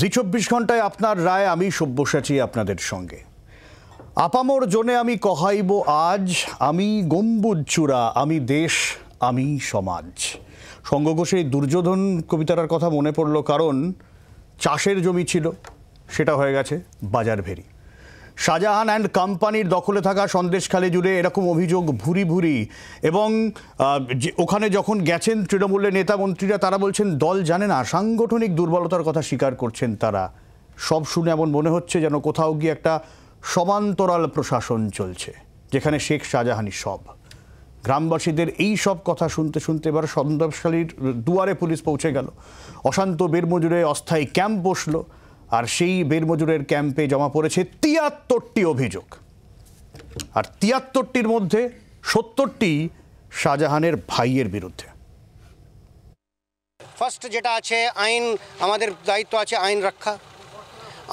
জি 24 ঘন্টায় আপনার রায় আমি সব্যসাচী আপনাদের সঙ্গে। আপামর জনে আমি কহাইব আজ, আমি গম্বুজ চূড়া, আমি দেশ, আমি সমাজ। সঙ্গ ঘোষে দুর্যোধন কবিতাটার কথা মনে পড়ল, কারণ চাষের জমি ছিল, সেটা হয়ে গেছে বাজার ভেরি। শাহজাহান অ্যান্ড কোম্পানির দখলে থাকা সন্দেশখালী জুড়ে এরকম অভিযোগ ভুরি ভুরি। এবং ওখানে যখন গেছেন তৃণমূলের নেতা মন্ত্রীরা, তারা বলছেন দল জানে না, সাংগঠনিক দুর্বলতার কথা স্বীকার করছেন তারা। সব শুনে এমন মনে হচ্ছে যেন কোথাও গিয়ে একটা সমান্তরাল প্রশাসন চলছে, যেখানে শেখ শাহজাহানই সব। গ্রামবাসীদের এই সব কথা শুনতে শুনতে এবার সন্দেশখালীর দুয়ারে পুলিশ পৌঁছে গেল। অশান্ত বেরমজুরে অস্থায়ী ক্যাম্প বসলো, আর সেই বেরমজুরের ক্যাম্পে জমা পড়েছে ৭৩টি অভিযোগ। আর ৭৩টির মধ্যে ৭০টি শাহজাহানের ভাইয়ের বিরুদ্ধে। ফার্স্ট যেটা আছে আইন, আমাদের দায়িত্ব আছে আইন রক্ষা।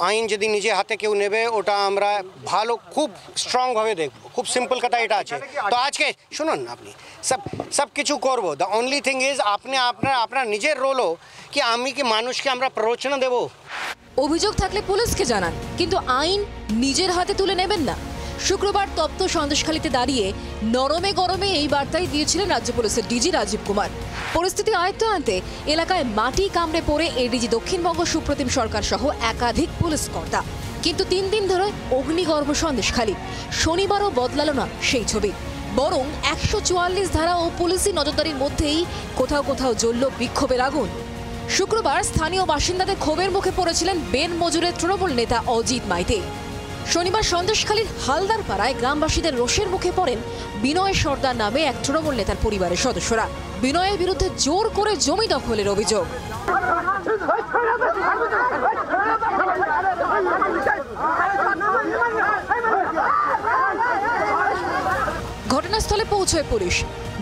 আইন যদি নিজে হাতে কেউ নেবে, ওটা আমরা ভালো খুব স্ট্রংভাবে দেখব। খুব সিম্পল কথা এটা আছে। তো আজকে শুনুন, আপনি সব কিছু করবো। দ্য অনলি থিং ইজ আপনি আপনার নিজের রোলও কি, আমি কি মানুষকে আমরা প্ররোচনা দেবো? অভিযোগ থাকলে পুলিশকে জানান, কিন্তু আইন নিজের হাতে তুলে নেবেন না। শুক্রবার তপ্ত সন্দেশখালীতে দাঁড়িয়ে নরমে গরমে এই বার্তাই দিয়েছিলেন রাজ্য পুলিশের ডিজি রাজীব কুমার। পরিস্থিতি আয়ত্তে আনতে এলাকায় মাটি কামড়ে পড়ে এডিজি দক্ষিণবঙ্গ সুপ্রতিম সরকার সহ একাধিক পুলিশ কর্তা। কিন্তু 3 দিন ধরে অগ্নিগর্ভ সন্দেশখালী। শনিবারও বদলালো না সেই ছবি, বরং 144 ধারা ও পুলিশি নজরদারির মধ্যেই কোথাও কোথাও জ্বলল বিক্ষোভের আগুন। শুক্রবার স্থানীয় বাসিন্দাদের ক্ষোভের মুখে পড়েছিলেন বেনমজুরের তৃণমূল নেতা অজিত মাইতি। শনিবার সন্দেশখালীর হালদার পাড়ায় গ্রামবাসীদের রোষের মুখে পড়েন বিনয় সর্দার নামে এক তৃণমূল নেতার পরিবারের সদস্যরা। বিনয়ের বিরুদ্ধে জোর করে জমি দখলের অভিযোগ। ঘটনাস্থলে পৌঁছয় পুলিশ,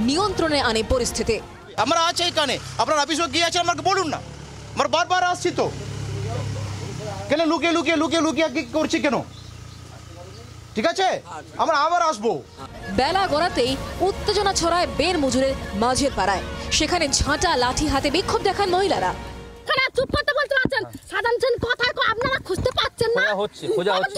নিয়ন্ত্রণে আনে পরিস্থিতি। আমরা আছি এখানে, আপনার অফিসে গিয়ে আছে, আমাকে বলুন না। আমরা বারবার আসছি তো, কেন লুকিয়ে লুকিয়ে লুকিয়ে লুকিয়ে কি করছি কেন? ঠিক আছে, আমরা আবার আসবো। বেলা গড়াতেই উত্তেজনা ছড়ায় বেরমজুরের মাঝের পাড়ায়। সেখানে ঝাঁটা লাঠি হাতে বিক্ষোভ দেখান মহিলারা। চুপ করতে বলতে পারছেন, সাধারণ কথায় আপনারা খুঁজতে পাচ্ছেন না। খোঁজা হচ্ছে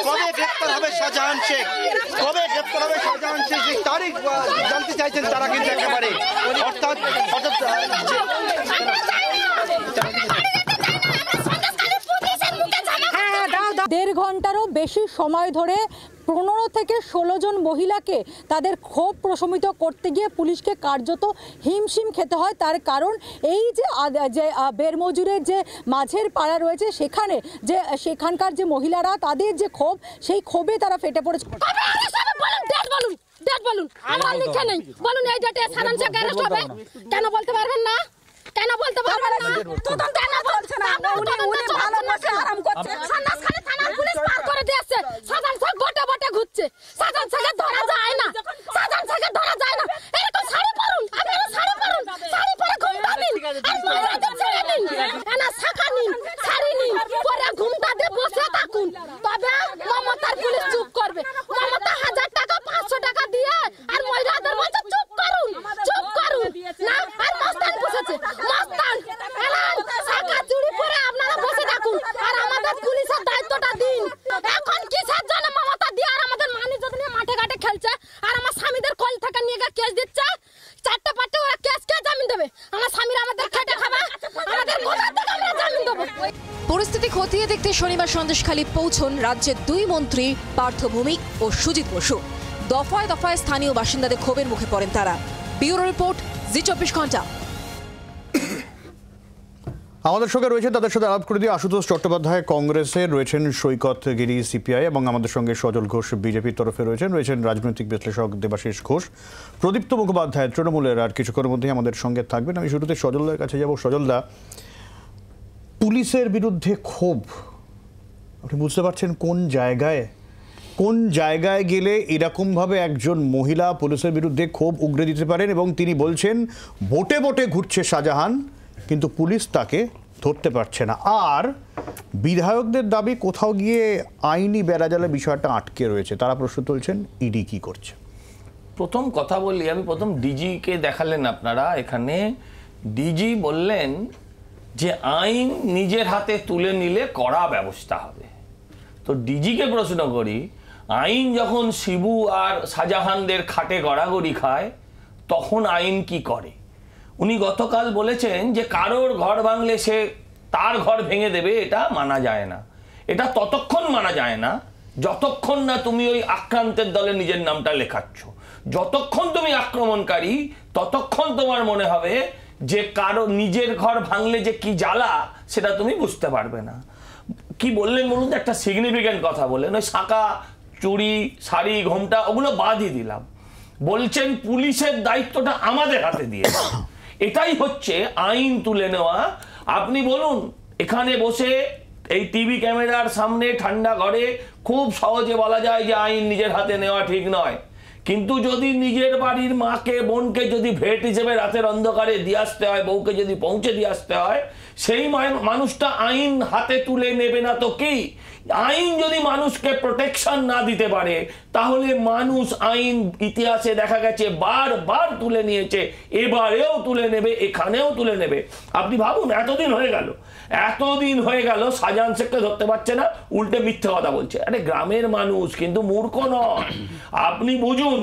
কবে গ্রেপ্তার হবে শাহজাহান শেখ? কবে গ্রেপ্তার হবে শাহজাহান শেখ? তারিখ জানতে চাইছেন তারা, কিন্তু একেবারে অর্থাৎ 1.5 ঘন্টারও বেশি সময় ধরে 15 থেকে 16 জন মহিলাকে তাদের ক্ষোভ প্রশমিত করতে গিয়ে পুলিশকে কার্যত হিমশিম খেতে হয়। তার কারণ এই যে বেরমজুরের যে মাঝের পাড়া রয়েছে, সেখানকার যে মহিলারা, তাদের যে ক্ষোভ, সেই ক্ষোভে তারা ফেটে পড়েছে। কেন বলতে পারবেন না? কেন বলতে পারবেন না? কেন বলছেন না? উনি ভালোবাসে আরাম করছে। সন্দেশখালী থানার পুলিশ পার করে দিয়েছে। সাধারণ শেখ বটে বটে ঘুরছে। সাধারণ শেখে ধরা যায় না। সাধারণ শেখে ধরা যায় না। এরকম শাড়ি পরুন, আপনারা শাড়ি পরুন, শাড়ি পরে ঘুমটা দিন, আর মহিলাদের ছেড়ে দিন। এনা শাখা নিন, শাড়ি নিন, পরে ঘুমটা দিয়ে বসে থাকুন। তবে মমতার পুলিশ চুপ করবে। মমতা 1000 টাকা 500 টাকা দিয়ে আর মহিলাদের বলছে চুপ করুন, চুপ করুন না। আর মস্তান বসেছে, মস্তান এলান শাখা চুরি পরে আপনারা বসে থাকুন, আর আমাদের পুলিশের দায়িত্বটা দিন। এখন কিসের জন্য মমতা দিয়ে আর আমাদের মানুষজন নিয়ে মাঠে ঘাটে খেলছে, আর আমার স্বামীদের কল থেকে নিয়ে গিয়ে কেস দিচ্ছে। 4টে 5টে ওরা কেস কে জামিন দেবে? আমার স্বামীরা আমাদের খেটে খাবে, আমাদের কোথা থেকে আমরা জামিন দেবো? পরিস্থিতি খতিয়ে দেখতে শনিবার সন্দেশখালী পৌঁছন রাজ্যের 2 মন্ত্রী পার্থ ভৌমিক ও সুজিত বসু। দফায় দফায় স্থানীয় বাসিন্দাদের ক্ষোভের মুখে পড়েন তারা। ব্যুরো রিপোর্ট, জি 24 ঘন্টা। আমাদের সঙ্গে রয়েছেন, তাদের সাথে আলাপ করে দিয়ে আশুতোষ চট্টোপাধ্যায় কংগ্রেসের, রয়েছেন সৈকত গিরি সিপিআই, এবং আমাদের সঙ্গে সজল ঘোষ বিজেপির তরফে রয়েছেন রাজনৈতিক বিশ্লেষক দেবাশিস ঘোষ। প্রদীপ্ত মুখোপাধ্যায় তৃণমূলের আর কিছুক্ষণের মধ্যেই আমাদের সঙ্গে থাকবেন। আমি শুরুতে সজলদার কাছে যাব। সজলদা, পুলিশের বিরুদ্ধে ক্ষোভ, আপনি বুঝতে পারছেন কোন জায়গায় গেলে এরকমভাবে একজন মহিলা পুলিশের বিরুদ্ধে ক্ষোভ উগরে দিতে পারেন? এবং তিনি বলছেন বোটে বোটে ঘুরছে শাহজাহান, কিন্তু পুলিশ তাকে ধরতে পারছে না, আর বিধায়কদের দাবি কোথাও গিয়ে আইনি বেড়াজালে বিষয়টা আটকে রয়েছে। তারা প্রশ্ন তুলছেন ইডি কি করছে। প্রথম কথা বলি, আমি প্রথম ডিজিকে দেখালেন আপনারা, এখানে ডিজি বললেন যে আইন নিজের হাতে তুলে নিলে কড়া ব্যবস্থা হবে। তো ডিজিকে প্রশ্ন করি, আইন যখন শিবু আর শাহজাহানদের খাটে গড়াগড়ি খায় তখন আইন কি করে? উনি গতকাল বলেছেন যে কারোর ঘর ভাঙলে সে তার ঘর ভেঙে দেবে, এটা মানা যায় না। এটা ততক্ষণ মানা যায় না যতক্ষণ না তুমি ওই আক্রান্তের দলে নিজের নামটা লেখাচ্ছ। যতক্ষণ তুমি আক্রমণকারী ততক্ষণ তোমার মনে হবে যে কারো নিজের ঘর ভাঙলে যে কি জ্বালা সেটা তুমি বুঝতে পারবে না। কি বললেন বলুন তো, একটা সিগনিফিক্যান্ট কথা বললেন, ওই শাঁখা চুড়ি শাড়ি ঘোমটা ওগুলো বাদই দিলাম, বলছেন পুলিশের দায়িত্বটা আমাদের হাতে দিয়ে। এটাই হচ্ছে আইন তুলে নেওয়া। আপনি বলুন, এখানে বসে এই টিভি ক্যামেরার সামনে ঠান্ডা ঘরে খুব সহজে বলা যায় যে আইন নিজের হাতে নেওয়া ঠিক নয়, কিন্তু যদি নিজের বাড়ির মাকে বোনকে যদি ভেট হিসেবে রাতের অন্ধকারে দিয়ে আসতে হয়, বউকে যদি পৌঁছে দিয়ে আসতে হয়, সেই মানুষটা আইন হাতে তুলে নেবে না তো কি? আইন যদি মানুষকে প্রোটেকশন না দিতে পারে তাহলে মানুষ আইন ইতিহাসে দেখা গেছে বারবার তুলে নিয়েছে, এবারেও তুলে নেবে, এখানেও তুলে নেবে। আপনি ভাবুন, এতদিন হয়ে গেল শাহজাহান শেখকে ধরতে পারছে না, উল্টে মিথ্যে কথা বলছে। আরে গ্রামের মানুষ কিন্তু মূর্খ নয়। আপনি বুঝুন,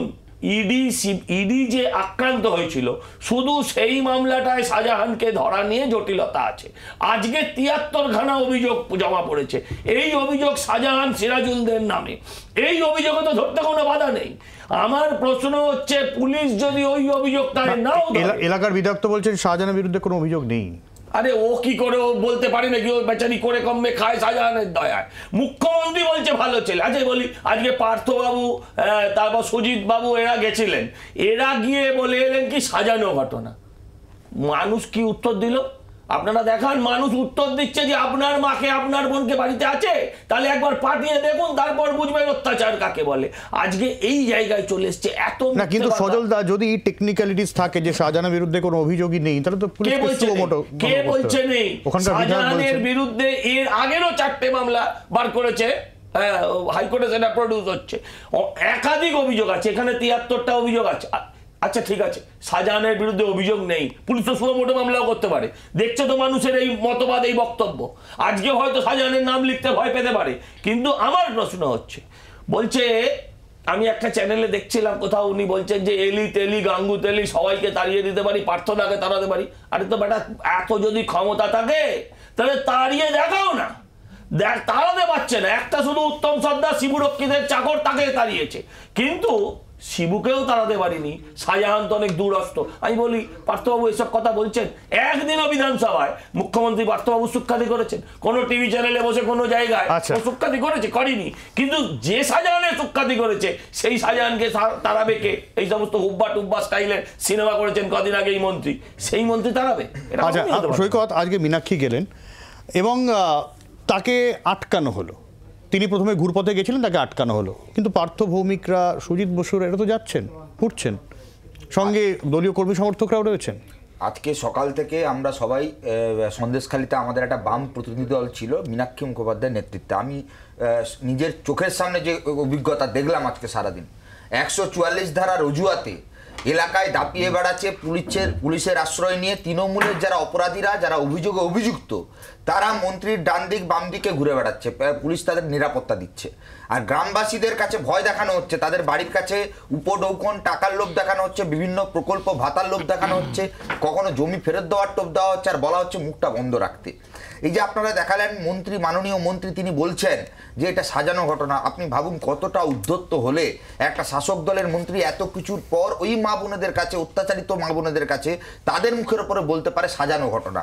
ইডি যে আক্রান্ত হয়েছিল শুধু সেই মামলাটায় শাহজাহানকে ধরা নিয়ে জটিলতা আছে। আজকে ৭৩খানা অভিযোগ জমা পড়েছে, এই অভিযোগ শাহজাহান সিরাজুলদের নামে। এই অভিযোগে তো ধরতে কোনো বাধা নেই। আমার প্রশ্ন হচ্ছে, পুলিশ যদি ওই অভিযোগটা নাও, এলাকার বিধায়ক তো বলছেন শাহজাহানের বিরুদ্ধে কোনো অভিযোগ নেই। আরে ও কি করে ও বলতে পারে নাকি? ও বেচারি করে কমে খায় শাহজাহানের দয়ায়। মুখ্যমন্ত্রী বলছে ভালো ছেলে। আচ্ছা বলি, আজকে পার্থবাবু তারপর সুজিত বাবু এরা গেছিলেন, এরা গিয়ে বলে এলেন কি সাজানো ঘটনা। মানুষ কি উত্তর দিল? আপনারা দেখান, মানুষ উত্তর দিচ্ছে যে আপনার মাকে আপনার বোনকে বাড়িতে আছে, তাহলে একবার পাঠিয়ে দেখুন, তারপর বুঝবেন অত্যাচার কাকে বলে। আজকে এই জায়গায় চলে এসছে এত না, কিন্তু সজল দা, যদি টেকনিক্যালিটিস থাকে যে শাহজাহানের বিরুদ্ধে কোনো অভিযোগই নেই, তাহলে তো কে বলছে নেই? শাহজাহানের বিরুদ্ধে এর আগেরও 4টে মামলা বার করেছে, হাইকোর্টে সেটা প্রডিউস হচ্ছে। একাধিক অভিযোগ আছে, এখানে ৭৩টা অভিযোগ আছে। আচ্ছা ঠিক আছে, শাহজাহানের বিরুদ্ধে অভিযোগ নেই, পুলিশ তো সুমোটো মামলাও করতে পারে। দেখছে তো মানুষের এই মতবাদ, এই বক্তব্য। আজকে হয়তো শাহজাহানের নাম লিখতে ভয় পেতে পারে, কিন্তু আমার প্রশ্ন হচ্ছে, বলছে, আমি একটা চ্যানেলে দেখছিলাম কোথাও উনি বলছেন যে এলি তেলি গাঙ্গু তেলি সবাইকে তাড়িয়ে দিতে পারি, পার্থদাকে তাড়াতে পারি। আরে তো বেটা, এত যদি ক্ষমতা থাকে তাহলে তাড়িয়ে দেখাও না। তাড়াতে পারছে না, একটা শুধু উত্তম সর্দার শিবুরক্ষীদের চাকর, তাকে তাড়িয়েছে, কিন্তু শিবুকেও তাড়াতে পারিনি। শাহজাহান তো অনেক দূরস্থ। আমি বলি, পার্থবাবু এসব কথা বলছেন, একদিনও বিধানসভায় মুখ্যমন্ত্রী পার্থবাবু সুখ্যাতি করেছেন? কোনো টিভি চ্যানেলে বসে কোনো জায়গায় সুখ্যাতি করেছে? করেনি। কিন্তু যে শাহজাহানের সুখ্যাতি করেছে সেই শাহজাহানকে তাড়াবে কে? এই সমস্ত হুব্বা টুব্বা স্টাইলের সিনেমা করেছেন কদিন আগে এই মন্ত্রী, সেই মন্ত্রী তাড়াবে? আচ্ছা সৈকত, আজকে মীনাক্ষী গেলেন এবং তাকে আটকানো হলো। তিনি প্রথমে ঘুরপথে গেছিলেন, তাকে আটকানো হলো, কিন্তু পার্থ ভৌমিকরা, সুজিত বসুর এরা তো যাচ্ছেন, উঠছেন, সঙ্গে দলীয় কর্মী সমর্থকরাও রয়েছেন। আজকে সকাল থেকে আমরা সবাই সন্দেশখালিতে, আমাদের একটা বাম প্রতিনিধি দল ছিল মীনাক্ষী মুখোপাধ্যায়ের নেতৃত্বে। আমি নিজের চোখের সামনে যে অভিজ্ঞতা দেখলাম আজকে সারাদিন, 144 ধারার অজুহাতে এলাকায় দাপিয়ে বেড়াচ্ছে, পুলিশের আশ্রয় নিয়ে তৃণমূলের যারা অপরাধীরা, যারা অভিযোগে অভিযুক্ত, তারা মন্ত্রীর ডান দিক বাম দিকে ঘুরে বেড়াচ্ছে, পুলিশ তাদের নিরাপত্তা দিচ্ছে। আর গ্রামবাসীদের কাছে ভয় দেখানো হচ্ছে, তাদের বাড়ির কাছে উপঢৌকন টাকার লোভ দেখানো হচ্ছে, বিভিন্ন প্রকল্প ভাতার লোভ দেখানো হচ্ছে, কখনো জমি ফেরত দেওয়ার টোপ দেওয়া হচ্ছে, আর বলা হচ্ছে মুখটা বন্ধ রাখতে। এই যে আপনারা দেখালেন মন্ত্রী, মাননীয় মন্ত্রী, তিনি বলছেন যে এটা সাজানো ঘটনা। আপনি ভাবুন কতটা উদ্ধত্ত হলে একটা শাসক দলের মন্ত্রী এত কিছুর পর ওই মা বোনেদের কাছে, অত্যাচারিত মা বোনেদের কাছে, তাদের মুখের উপরে বলতে পারে সাজানো ঘটনা।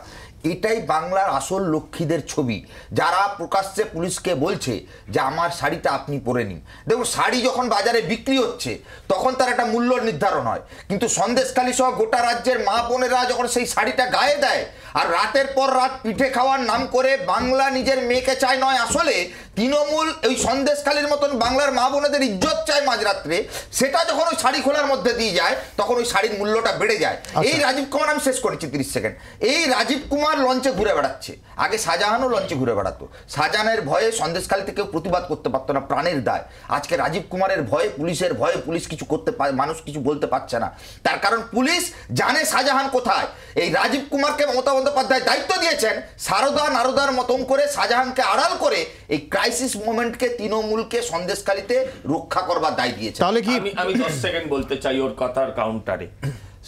এটাই বাংলার আসল লক্ষ্মীদের ছবি, যারা প্রকাশ্যে পুলিশকে বলছে যে আমার শাড়িটা আপনি পরে নিন। দেখুন, শাড়ি যখন বাজারে বিক্রি হচ্ছে তখন তার একটা মূল্য নির্ধারণ হয়, কিন্তু সন্দেশখালী সহ গোটা রাজ্যের মা বোনেরা যখন সেই শাড়িটা গায়ে দেয় আর রাতের পর রাত পিঠে খাওয়ার নাম করে বাংলা নিজের মেয়েকে চায় নয়, আসলে তৃণমূল ওই সন্দেশখালীর মতন বাংলার মা বোনেদের ইজ্জত চায় মাঝরাত্রে, সেটা যখন ওই শাড়ি খোলার মধ্যে দিয়ে যায় তখন ওই শাড়ির মূল্যটা বেড়ে যায়। এই রাজীব কুমার, আমি শেষ করেছি 30 সেকেন্ড, এই রাজীব কুমার লঞ্চে ঘুরে বেড়াচ্ছে, আগে শাহজাহানও লঞ্চে ঘুরে বেড়াতো, শাহজাহানের ভয়ে সন্দেশখালী থেকে প্রতিবাদ করতে পারতো না, প্রাণের দায়। আজকে রাজীব কুমারের ভয়ে, পুলিশের ভয়ে পুলিশ কিছু করতে পারে, মানুষ কিছু বলতে পারছে না, তার কারণ পুলিশ জানে শাহজাহান কোথায়। এই রাজীব কুমারকে মমতা বন্দ্যোপাধ্যায় দায়িত্ব দিয়েছেন সারদা নারদার মতন করে শাহজাহানকে আড়াল করে এই ক্রাইসিস মোমেন্টকে তৃণমূলকে সন্দেশখালীতে রক্ষা করবার দায় দিয়েছে। তাহলে কি আমি 10 সেকেন্ড বলতে চাই ওর কথার কাউন্টারে।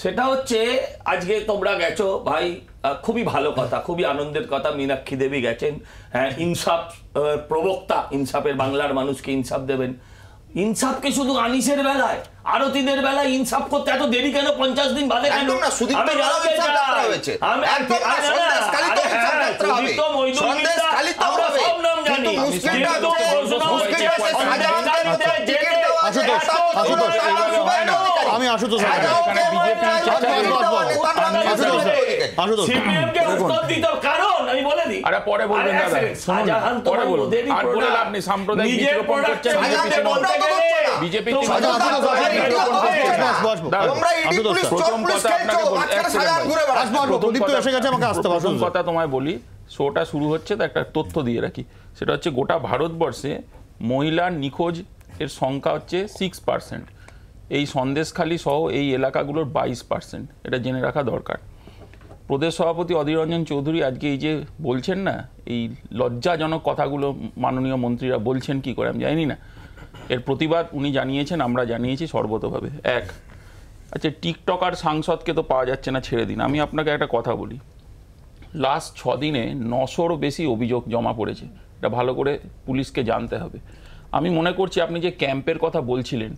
সেটা হচ্ছে আজকে তোমরা গেছো ভাই, খুবই ভালো কথা, খুবই আনন্দের কথা, মীনাক্ষী দেবী গেছেন, হ্যাঁ ইনসাফ প্রবক্তা, ইনসাফের বাংলার মানুষকে ইনসাফ দেবেন। ইনসাফকে শুধু আনিসের বেলায়, আরতিদের বেলায় ইনসাফ করতে এত দেরি কেন? 50 দিন বাদে কেন? আমি আশুতোষ, কারণ আমি বলে দিই, আরে পরে বলবেন দাদা, শাহজাহান তো আর বলে আপনি সাম্প্রদায়িক বিদ্রোহ করছেন বিজেপি। প্রথম কথা তোমায় বলি, শোটা শুরু হচ্ছে তো একটা তথ্য দিয়ে রাখি, সেটা হচ্ছে গোটা ভারতবর্ষে মহিলার নিখোঁজ এর সংখ্যা হচ্ছে 6%, এই সন্দেশখালী সহ এই এলাকাগুলোর 22%, এটা জেনে রাখা দরকার। প্রদেশ সভাপতি অধীর রঞ্জন চৌধুরী আজকে এই যে বলছেন না, এই লজ্জাজনক কথাগুলো মাননীয় মন্ত্রীরা বলছেন কি করে আমি জানি না, এর প্রতিবাদ উনি জানিয়েছেন, আমরা জানিয়েছি সর্বতভাবে। আচ্ছা, টিকটকার সাংসদকে তো পাওয়া যাচ্ছে না, ছেড়ে দিন। আমি আপনাকে একটা কথা বলি, লাস্ট 6 দিনে 900-ও বেশি অভিযোগ জমা পড়েছে, এটা ভালো করে পুলিশকে জানতে হবে। আমি মনে করছি আপনি যে ক্যাম্পের কথা বলছিলেন,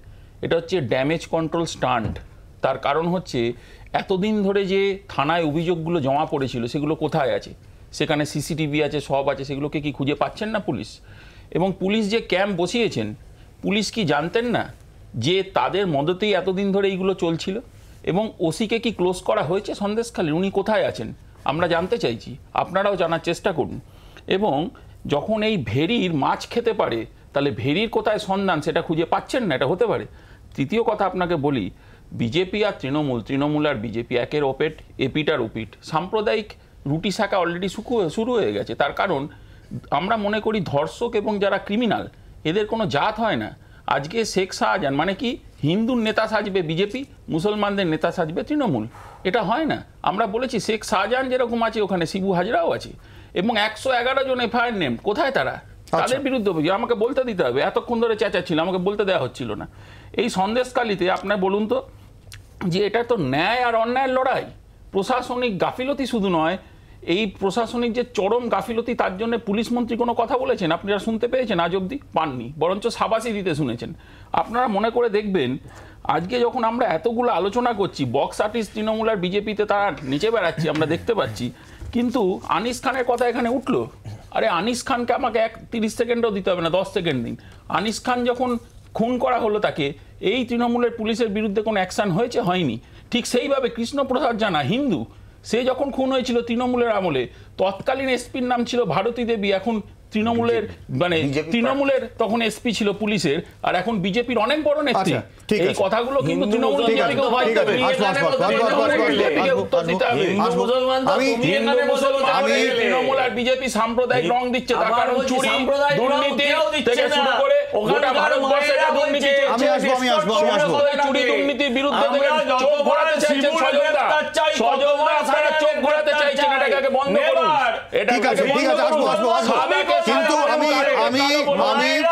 এটা হচ্ছে ড্যামেজ কন্ট্রোল স্টান্ট। তার কারণ হচ্ছে এতদিন ধরে যে থানায় অভিযোগগুলো জমা পড়েছিল সেগুলো কোথায় আছে? সেখানে সিসিটিভি আছে, সব আছে, সেগুলোকে কি খুঁজে পাচ্ছেন না পুলিশ? এবং পুলিশ যে ক্যাম্প বসিয়েছেন, পুলিশ কি জানতেন না যে তাদের মদতেই এতদিন ধরে এইগুলো চলছিল? এবং ওসিকে কি ক্লোজ করা হয়েছে সন্দেশখালী? উনি কোথায় আছেন আমরা জানতে চাইছি, আপনারাও জানার চেষ্টা করুন। এবং যখন এই ভেরির মাছ খেতে পারে, তাহলে ভেরির কোথায় সন্ধান সেটা খুঁজে পাচ্ছেন না, এটা হতে পারে। তৃতীয় কথা আপনাকে বলি, বিজেপি আর তৃণমূল আর বিজেপি একের ওপেট, এপিটার ওপিট, সাম্প্রদায়িক রুটি শাখা অলরেডি শুরু হয়ে গেছে। তার কারণ আমরা মনে করি ধর্ষক এবং যারা ক্রিমিনাল এদের কোনো জাত হয় না। আজকে শেখ শাহজাহান মানে কি, হিন্দুর নেতা সাজবে বিজেপি, মুসলমানদের নেতা সাজবে তৃণমূল, এটা হয় না। আমরা বলেছি শেখ শাহজাহান যেরকম আছে ওখানে শিবু হাজরাও আছে, এবং 111 জন এফআইআর নেম, কোথায় তারা? তাদের বিরুদ্ধে অভিযোগ আমাকে বলতে দিতে হবে, এতক্ষণ ধরে চেঁচাচ্ছিল, আমাকে বলতে দেওয়া হচ্ছিল না। এই সন্দেশখালীতে আপনার বলুন তো, যে এটা তো ন্যায় আর অন্যায়ের লড়াই, প্রশাসনিক গাফিলতি শুধু নয়, এই প্রশাসনিক যে চরম গাফিলতি, তার জন্য পুলিশ মন্ত্রী কোনো কথা বলেছেন আপনারা শুনতে পেয়েছেন? আজ অব্দি পাননি, বরঞ্চ সাবাসি দিতে শুনেছেন। আপনারা মনে করে দেখবেন, আজকে যখন আমরা এতগুলো আলোচনা করছি, বক্স আর্টিস্ট তৃণমূল আর বিজেপিতে তারা নিচে বেড়াচ্ছি আমরা দেখতে পাচ্ছি, কিন্তু আনিস খানের কথা এখানে উঠলো। আরে আনিস খানকে আমাকে 30 সেকেন্ডও দিতে হবে না, 10 সেকেন্ড দিন। আনিস খান যখন খুন করা হলো তাকে, এই তৃণমূলের পুলিশের বিরুদ্ধে কোনো অ্যাকশন হয়েছে? হয়নি। ঠিক সেইভাবে কৃষ্ণপ্রসাদ জানা হিন্দু, সে যখন খুন হয়েছিল তৃণমূলের আমলে, তৎকালীন এসপির নাম ছিল ভারতী দেবী, এখন তৃণমূলের মানে তৃণমূলের তখন এসপি ছিল পুলিশের, আর এখন বিজেপির অনেক বড় নেত্রী। এই কথাগুলো কিন্তু তৃণমূল তৃণমূল আর বিজেপি সাম্প্রদায়িক রং দিচ্ছে, তার কারণ চুরি, দুর্নীতি থেকে শুরু করে গোটা ভারতবর্ষে দুর্নীতি চলছে, চুরি দুর্নীতির বিরুদ্ধে চোখ ঘোরাতে চাইছেন সজলদা, আপনারা চোখ ঘোরাতে চাইছেন, এটাকে বন্ধ করুন। ঠিক আছে, কিন্তু আমি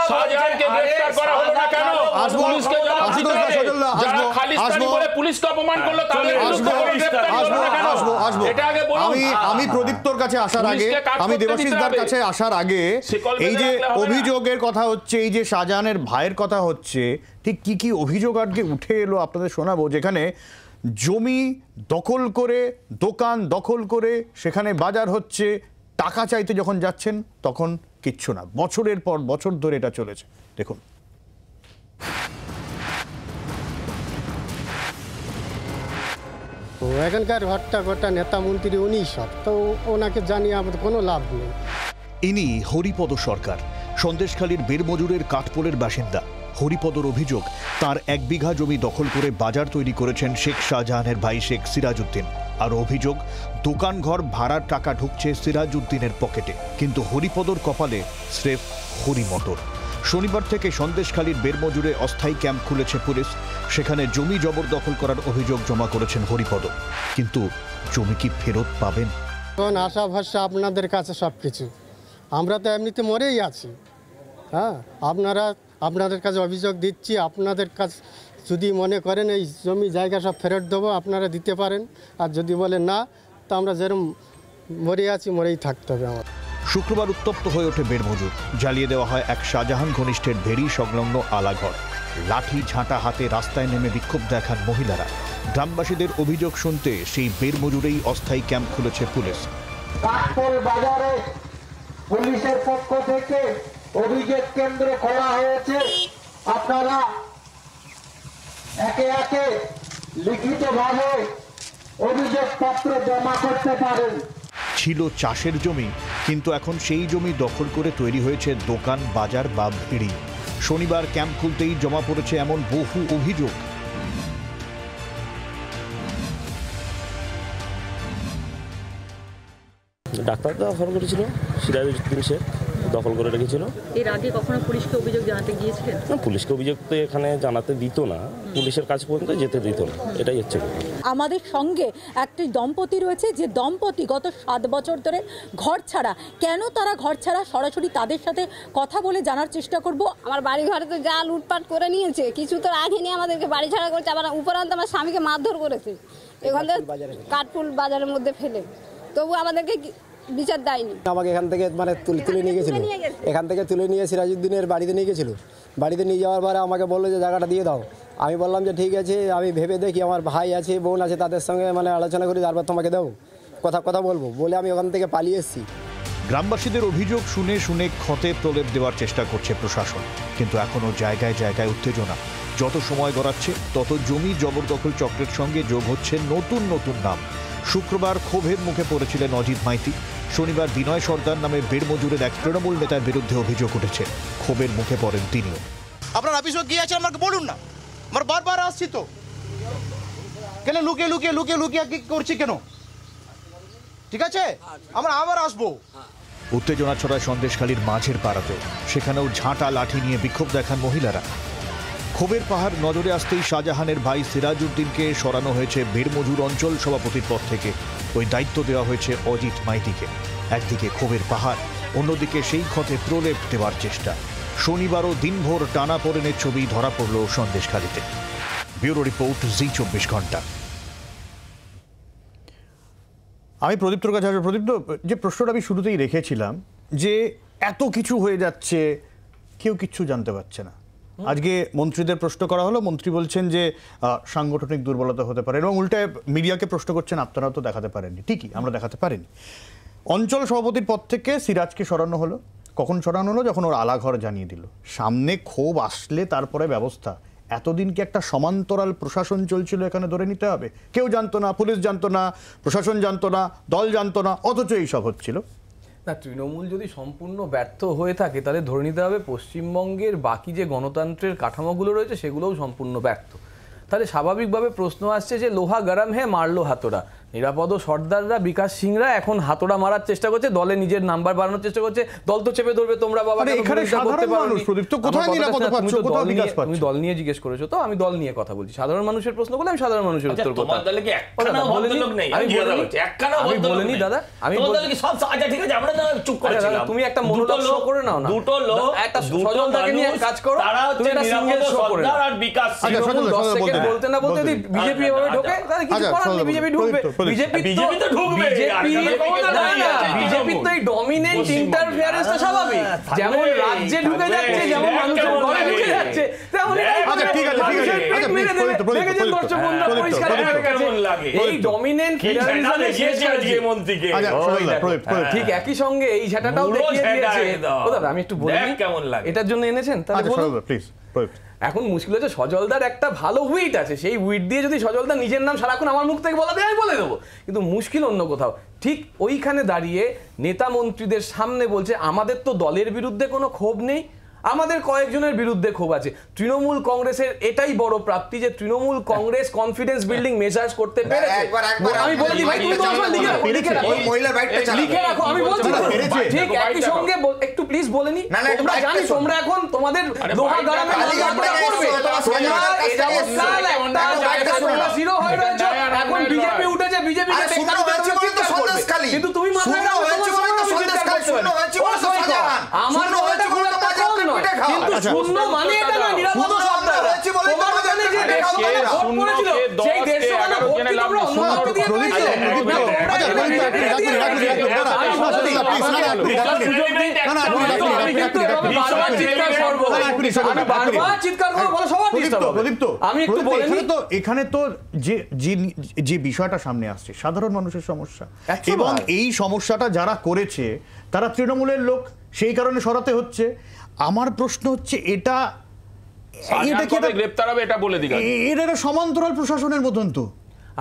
শাহজাহানকে গ্রেফতার করা হলো না কেন? পুলিশকে জবাব দিতে হবে। যারা খালিস্তানি বলে পুলিশকে অপমান করলো তাদের বিরুদ্ধে গ্রেফতার হলো না কেন? এটা আগে বলুন। আমি প্রদীপ্তর কাছে আসার আগে, আমি দেবাশিসদার কাছে আসার আগে, এই যে অভিযোগের কথা হচ্ছে, এই যে শাহজাহানের ভাইয়ের কথা হচ্ছে, ঠিক কি কি অভিযোগ আজকে উঠে এলো আপনাদের শোনাবো। যেখানে জমি দখল করে, দোকান দখল করে সেখানে বাজার হচ্ছে, টাকা চাইতে যখন যাচ্ছেন তখন কিচ্ছু না। বছরের পর বছর ধরে এটা চলেছে। দেখুন, এখানকার ঘটটা নেতা মন্ত্রী উনি সব, তো ওনাকে জানিয়ে আমাদের কোনো লাভ নেই। ইনি হরিপদ সরকার, সন্দেশখালীর বেরমজুরের কাঠপোলের বাসিন্দা হরিপদর অভিযোগ, তার 1 বিঘা জমি দখল করে বাজার তৈরি করেছেন শেখ শাহজাহানের ভাই শেখ সিরাজউদ্দিন। আর অভিযোগ, দোকানঘর ভাড়ার টাকা ঢুকছে সিরাজউদ্দিনের পকেটে, কিন্তু হরিপদর কপালে স্রেফ হরিমটর। শনিবার থেকে সন্দেশখালীর বেরমজুরে অস্থায়ী ক্যাম্প খুলেছে পুলিশ। সেখানে জমি জবরদখল করার অভিযোগ জমা করেছেন হরিপদ। কিন্তু জমি কি ফেরত পাবেন? এখন আশা ভরসা আপনাদের কাছে সব কিছু, আমরা তো এমনিতে মরেই আছি। হ্যাঁ, আপনাদের কাছে অভিযোগ দিচ্ছি, আপনাদের কাছে যদি মনে করেন এই জমি জায়গা সব ফেরত দেবো, আপনারা দিতে পারেন। আর যদি বলেন না, তো আমরা যেরকম মরে আছি মরেই থাকতে হবে আমার। শুক্রবার উত্তপ্ত হয়ে ওঠে বেরমজুর। জ্বালিয়ে দেওয়া হয় এক শাহজাহান ঘনিষ্ঠের ভেড়ি সংলগ্ন আলাঘর। লাঠি ঝাঁটা হাতে রাস্তায় নেমে বিক্ষোভ দেখান মহিলারা। গ্রামবাসীদের অভিযোগ শুনতে সেই বেরমজুরেই অস্থায়ী ক্যাম্প খুলেছে পুলিশ। কাঠপোল বাজারে পুলিশের পক্ষ থেকে অভিযোগ কেন্দ্র খোলা হয়েছে। আপনারা একে একে লিখিতভাবে অভিযোগপত্র জমা করতে পারেন। ছিল চাষের জমি, কিন্তু এখন সেই জমি দখল করে তৈরি হয়েছে দোকান, বাজার বা ভিড়ি। শনিবার ক্যাম্প খুলতেই জমা পড়েছে এমন বহু অভিযোগ। ডাক্তার দখল করেছিল, সিরাজউদ্দিন শেখ দখল করে রেখেছিল। এর আগে কখনো পুলিশকে অভিযোগ জানাতে গিয়েছিলেন? না, পুলিশকে অভিযোগ তো এখানে জানাতে দিত না, পুলিশের কাছে পর্যন্ত যেতে দিত না, এটাই হচ্ছে। আমাদের সঙ্গে একটি দম্পতি রয়েছে, যে দম্পতি গত 7 বছর ধরে ঘর ছাড়া। কেন তারা ঘর ছাড়া, সরাসরি তাদের সাথে কথা বলে জানার চেষ্টা করব। আমার বাড়ি ঘরে তো যা লুটপাট করে নিয়েছে, কিছু তো রাখেনি, আমাদেরকে বাড়ি ছাড়া করেছে, আবার উপরান্ত আমার স্বামীকে মারধর করেছে এখান থেকে কাঠপুল বাজারের মধ্যে ফেলে, তবু আমাদেরকে বিচার দেয়নি। আমাকে এখান থেকে মানে তুলে নিয়ে গেছিল, এখান থেকে তুলে নিয়ে সিরাজউদ্দিনের বাড়িতে নিয়ে গেছিল। বাড়িতে নিয়ে যাওয়ার পরে আমাকে বললো যে জায়গাটা দিয়ে দাও। আমি বললাম যে ঠিক আছে, আমি ভেবে দেখি, আমার ভাই আছে, বোন আছে, তাদের সঙ্গে মানে আলোচনা করি, তারপর তোমাকে দেবো, কথা বলবো বলে আমি ওখান থেকে পালিয়ে এসেছি। গ্রামবাসীদের অভিযোগ শুনে শুনে ক্ষতে প্রলেপ দেওয়ার চেষ্টা করছে প্রশাসন, কিন্তু এখনও জায়গায় জায়গায় উত্তেজনা। যত সময় গড়াচ্ছে তত জমি জবরদখল চক্রের সঙ্গে যোগ হচ্ছে নতুন নতুন নাম। শুক্রবার ক্ষোভের মুখে পড়েছিলেন অজিত মাইতি। শনিবার বিনয় সর্দার নামে বেরমজুরের এক তৃণমূল নেতার বিরুদ্ধে অভিযোগ উঠেছে। ক্ষোভের মুখে পড়েন তিনিও। আপনার অফিসে গিয়েছেন, আমাকে বলুন না, আমার বারবার আসছি তো, কেন লুকিয়ে কি করছি কেন? ঠিক আছে, আমরা আবার আসবো। উত্তেজনা ছড়ায় সন্দেশখালীর মাঝের পাড়াতেও। সেখানেও ঝাঁটা লাঠি নিয়ে বিক্ষোভ দেখান মহিলারা। ক্ষোভের পাহাড় নজরে আসতেই শাহজাহানের ভাই সিরাজউদ্দিনকে সরানো হয়েছে বেরমজুর অঞ্চল সভাপতির পদ থেকে। ওই দায়িত্ব দেওয়া হয়েছে অজিত মাইতিকে। একদিকে ক্ষোভের পাহাড়, অন্যদিকে সেই ক্ষতে প্রলেপ দেওয়ার চেষ্টা। শনিবারও দিনভর টানাপোড়েনের ছবি ধরা পড়ল সন্দেশখালীতে। ব্যুরো রিপোর্ট, জি24 ঘন্টা। আমি প্রদীপ্তর কাছে আসবো। প্রদীপ্ত, যে প্রশ্নটা আমি শুরুতেই রেখেছিলাম, যে এত কিছু হয়ে যাচ্ছে, কেউ কিচ্ছু জানতে পারছে না। আজকে মন্ত্রীদের প্রশ্ন করা হলো, মন্ত্রী বলছেন যে সাংগঠনিক দুর্বলতা হতে পারে, এবং উল্টায় মিডিয়াকে প্রশ্ন করছেন আপনারাও তো দেখাতে পারেননি। ঠিকই, আমরা দেখাতে পারিনি। অঞ্চল সভাপতির পদ থেকে সিরাজকে সরানো হলো। কখন সরানো হলো? যখন ওর আলাঘর জানিয়ে দিল। সামনে ক্ষোভ আসলে তারপরে ব্যবস্থা। এতদিন কি একটা সমান্তরাল প্রশাসন চলছিল এখানে, ধরে নিতে হবে? কেউ জানতো না, পুলিশ জানতো না, প্রশাসন জানতো না, দল জানতো না, অথচ এইসব হচ্ছিল। না, তৃণমূল যদি সম্পূর্ণ ব্যর্থ হয়ে থাকে তাহলে ধরে নিতে হবে পশ্চিমবঙ্গের বাকি যে গণতন্ত্রের কাঠামোগুলো রয়েছে সেগুলোও সম্পূর্ণ ব্যর্থ। তাহলে স্বাভাবিকভাবে প্রশ্ন আসছে যে লোহা গরম হে মারলো হাতোড়া। নিরাপদ সর্দাররা, বিকাশ সিংরা এখন হাতোড়া মারার চেষ্টা করছে, দলে নিজের নাম্বার বাড়ানোর চেষ্টা করছে। দল তো চেপে ধরবে, তোমরা বাবা তুমি দল নিয়ে জিজ্ঞেস করেছো, তো আমি দল নিয়ে কথা বলছি। সাধারণ মানুষের প্রশ্ন করলে আমি সাধারণ মানুষের উত্তর কথা আমি বলিনি দাদা। আমি তুমি একটা মনোলগ শো করে নাও না, একটা সজলদাকে নিয়ে কাজ করো, তুমি একটা সিঙ্গেল শো করে নাও। 10 সেকেন্ড বলতে না বলতে যদি বিজেপি এভাবে ঢোকে তাহলে কিছু করার নেই, বিজেপি ঢুকবে। বিজেপি তো ঢুকবে, বিজেপি তো এই ডমিনেন্ট ইন্টারফেয়ারেন্স তো স্বাভাবিক। যেমন রাজ্যে ঢুকে যাচ্ছে, যেমন মানুষের ঘরে ঢুকে যাচ্ছে, তেমন এই ডমিনেন্ট ঠিক একই সঙ্গে এই ঝাঁটাটাও দেখিয়ে দিয়েছে। আমি একটু বলি কেমন লাগে, এটার জন্য এনেছেন তাহলে প্লিজ। এখন মুশকিল হচ্ছে সজলদার একটা ভালো উইট আছে, সেই উইট দিয়ে যদি সজলদার নিজের নাম সারাক্ষণ আমার মুখ থেকে বলা দেয় আমি বলে দেবো, কিন্তু মুশকিল অন্য কোথাও। ঠিক ওইখানে দাঁড়িয়ে নেতা মন্ত্রীদের সামনে বলছে আমাদের তো দলের বিরুদ্ধে কোনো ক্ষোভ নেই, আমাদের কয়েকজনের বিরুদ্ধে ক্ষোভ আছে। তৃণমূল কংগ্রেসের এটাই বড় প্রাপ্তি যে তৃণমূল কংগ্রেস কনফিডেন্স বিল্ডিং মেজাজ করতে পেরেছে। আমি বলে দিই ভাই, তুমি তো আমার লিখে রাখো, আমি বলছি ঠিক একই সঙ্গে একটু প্লিজ বলে নি। তোমরা জানি তোমরা এখন তোমাদের লোহা গরমে করবে, তোমরা জিরো হয়ে রয়েছে, এখন বিজেপি উঠেছে, বিজেপি কিন্তু তুমি মাথায় রাখো আমার কিন্তু শূন্য মানে এটা না, নিরাপদ তোমার জানে যে 150 ভোট পড়েছিল, সেই 150 ভোট কি তোমরা অন্য কাউকে দিয়ে দিয়েছো? এখানে তো যে বিষয়টা সামনে আসছে সাধারণ মানুষের সমস্যা, এবং এই সমস্যাটা যারা করেছে তারা তৃণমূলের লোক, সেই কারণে সরাতে হচ্ছে। আমার প্রশ্ন হচ্ছে এটা গ্রেপ্তার হবে এটা বলে দিই, এটা সমান্তরাল প্রশাসনের মতন তো।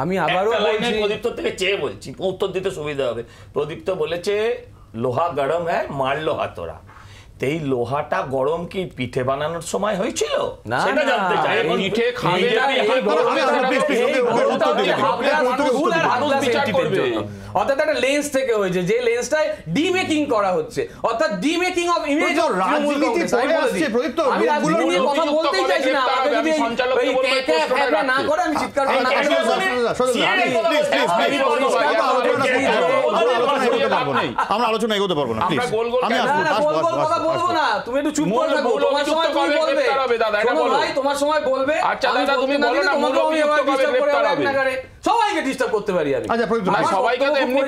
আমি আবারও বলছি, প্রদীপ্ত থেকে চেয়ে বলছি, উত্তর দিতে সুবিধা হবে। প্রদীপ্ত বলেছে লোহা গরম হ্যাঁ মারলো হাতরা, এই লোহাটা গরম কি পিঠে বানানোর সময় হয়েছিল সেটা জানতে চাই। পিঠে খাবে অর্থাৎ একটা লেন্স থেকে হয়েছে, যে লেন্সটায় ডিমেকিং করা হচ্ছে, অর্থাৎ ডিমেকিং অফ ইমেজ অফ রাজনীতি পড়ে আসছে। আমি রাজনীতি নিয়ে কথা বলতেই চাইছি না, আমাকে যদি না করে আমি চিৎকার করে না আমরা আলোচনা এগোতে পারবো না। বলবো না, তুমি একটু চুপ করে থাকো, তোমার সময় তুমি বলবে। শোনো ভাই, তোমার সময় বলবে। আচ্ছা দাদা তুমি বলো না, সবাইকে ডিস্টার্ব করতে পারি আমি। সবাইকে তো এমনি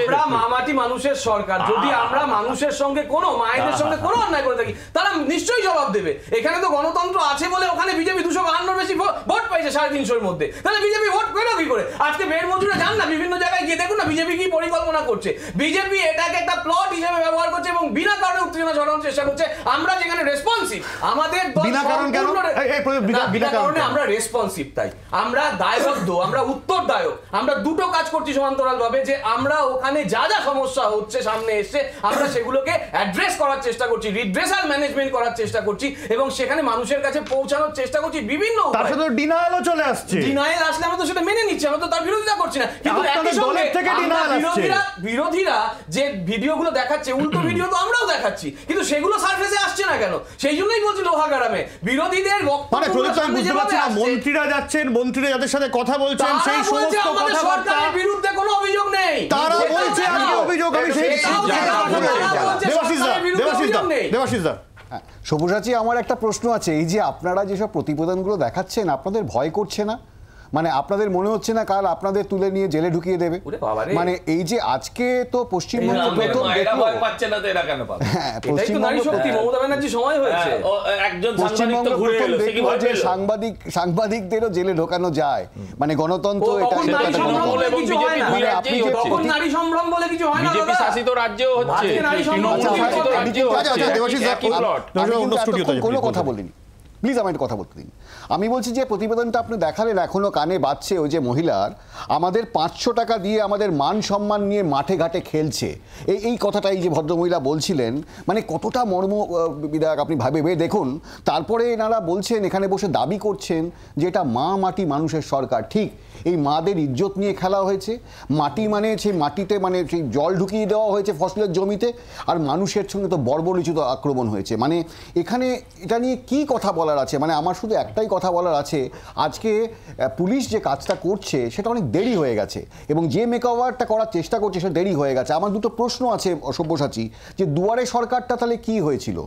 আমরা মামাটি মানুষের সরকার, যদি আমরা মানুষের সঙ্গে কোনো মায়েদের সঙ্গে কোনো অন্যায় করে থাকি তারা নিশ্চয়ই জবাব দেবে। এখানে তো গণতন্ত্র আছে বলে ওখানে বিজেপি 252 বেশি ভোট পাইছে 350-এর মধ্যে, তাহলে বিজেপি ভোট পেলো কি করে? আজকে বের মজুরে যান না বিভিন্ন জায়গায় গিয়ে দেখুন না বিজেপি কি পরিকল্পনা করছে। বিজেপি এটাকে একটা প্লট হিসেবে ব্যবহার করছে এবং বিনা কারণে উত্তেজনা ছড়ানোর চেষ্টা করছে। আমরা যেখানে রেসপন্সিভ, আমাদের বিনা কারণে আমরা রেসপন্সিভ, তাই আমরা দায়বদ্ধ, আমরা উত্তরদায়ক, আমরা দুটো কাজ করছি সমান্তরাল ভাবে, যে আমরা ওখানে যা যা সমস্যা হচ্ছে সামনে এসে আমরা সেগুলোকে অ্যাড্রেস করার চেষ্টা করছি, রিড্রেসাল ম্যানেজমেন্ট করার চেষ্টা করছি এবং সেখানে মানুষের কাছে পৌঁছানোর চেষ্টা করছি বিভিন্ন তার সাথে ডিনায়ালও চলে আসছে। ডিনায়াল আসলে আমরা তো সেটা মেনে নিচ্ছি, আমরা তো তার বিরোধিতা করছি না, কিন্তু একই সঙ্গে বিরোধীরা যে ভিডিওগুলো দেখাচ্ছে উল্টো ভিডিও তো আমরাও দেখাচ্ছি, কিন্তু সেগুলো সারফেসে আসছে না কেন? সেই জন্যই বলছি লোহা গরমে বিরোধীদের মন্ত্রীরা যাচ্ছেন, মন্ত্রীরা যাদের সাথে কথা বলছেন সেই সমস্ত কথাবার্তার বিরুদ্ধে কোনো অভিযোগ নেই, তারা বলছে আজকে অভিযোগ। আমি সেই দেবাশিস দা সবুজাচি, আমার একটা প্রশ্ন আছে, এই যে আপনারা যেসব প্রতিবেদনগুলো দেখাচ্ছেন আপনাদের ভয় করছে না? মানে আপনাদের মনে হচ্ছে না কাল আপনাদের তুলে নিয়ে জেলে ঢুকিয়ে দেবে? মানে এই যে আজকে তো পশ্চিমবঙ্গ প্রথম দেখলো, যে সাংবাদিকদেরও জেলে ঢোকানো যায়, মানে গণতন্ত্র এটা। কোনো কথা বলিনি, প্লিজ আমার একটা কথা বলতে দিন। আমি বলছি যে প্রতিবেদনটা আপনি দেখালেন, এখনো কানে বাজছে ওই যে মহিলার আমাদের 500 টাকা দিয়ে আমাদের মান সম্মান নিয়ে মাঠে ঘাটে খেলছে, এই কথাটা এই যে ভদ্রমহিলা বলছিলেন, মানে কতটা মর্ম বিধায়ক আপনি ভেবে দেখুন। তারপরে এনারা বলছেন, এখানে বসে দাবি করছেন যে এটা মা মাটি মানুষের সরকার। ঠিক, এই মাদের ইজ্জত নিয়ে খেলা হয়েছে, মাটি মানে সেই মাটিতে মানে সেই জল ঢুকিয়ে দেওয়া হয়েছে ফসলের জমিতে, আর মানুষের সঙ্গে তো বর্বরোচিত আক্রমণ হয়েছে। মানে এখানে এটা নিয়ে কি কথা বলার আছে? মানে আমার শুধু একটাই কথা বলার আছে, আজকে পুলিশ যে কাজটা করছে সেটা অনেক দেরি হয়ে গেছে, এবং যে মেকওভারটা করার চেষ্টা করছে সেটা দেরি হয়ে গেছে। আমার দুটো প্রশ্ন আছে সব্যসাচী, যে দুয়ারে সরকারটা তাহলে কি হয়েছিল?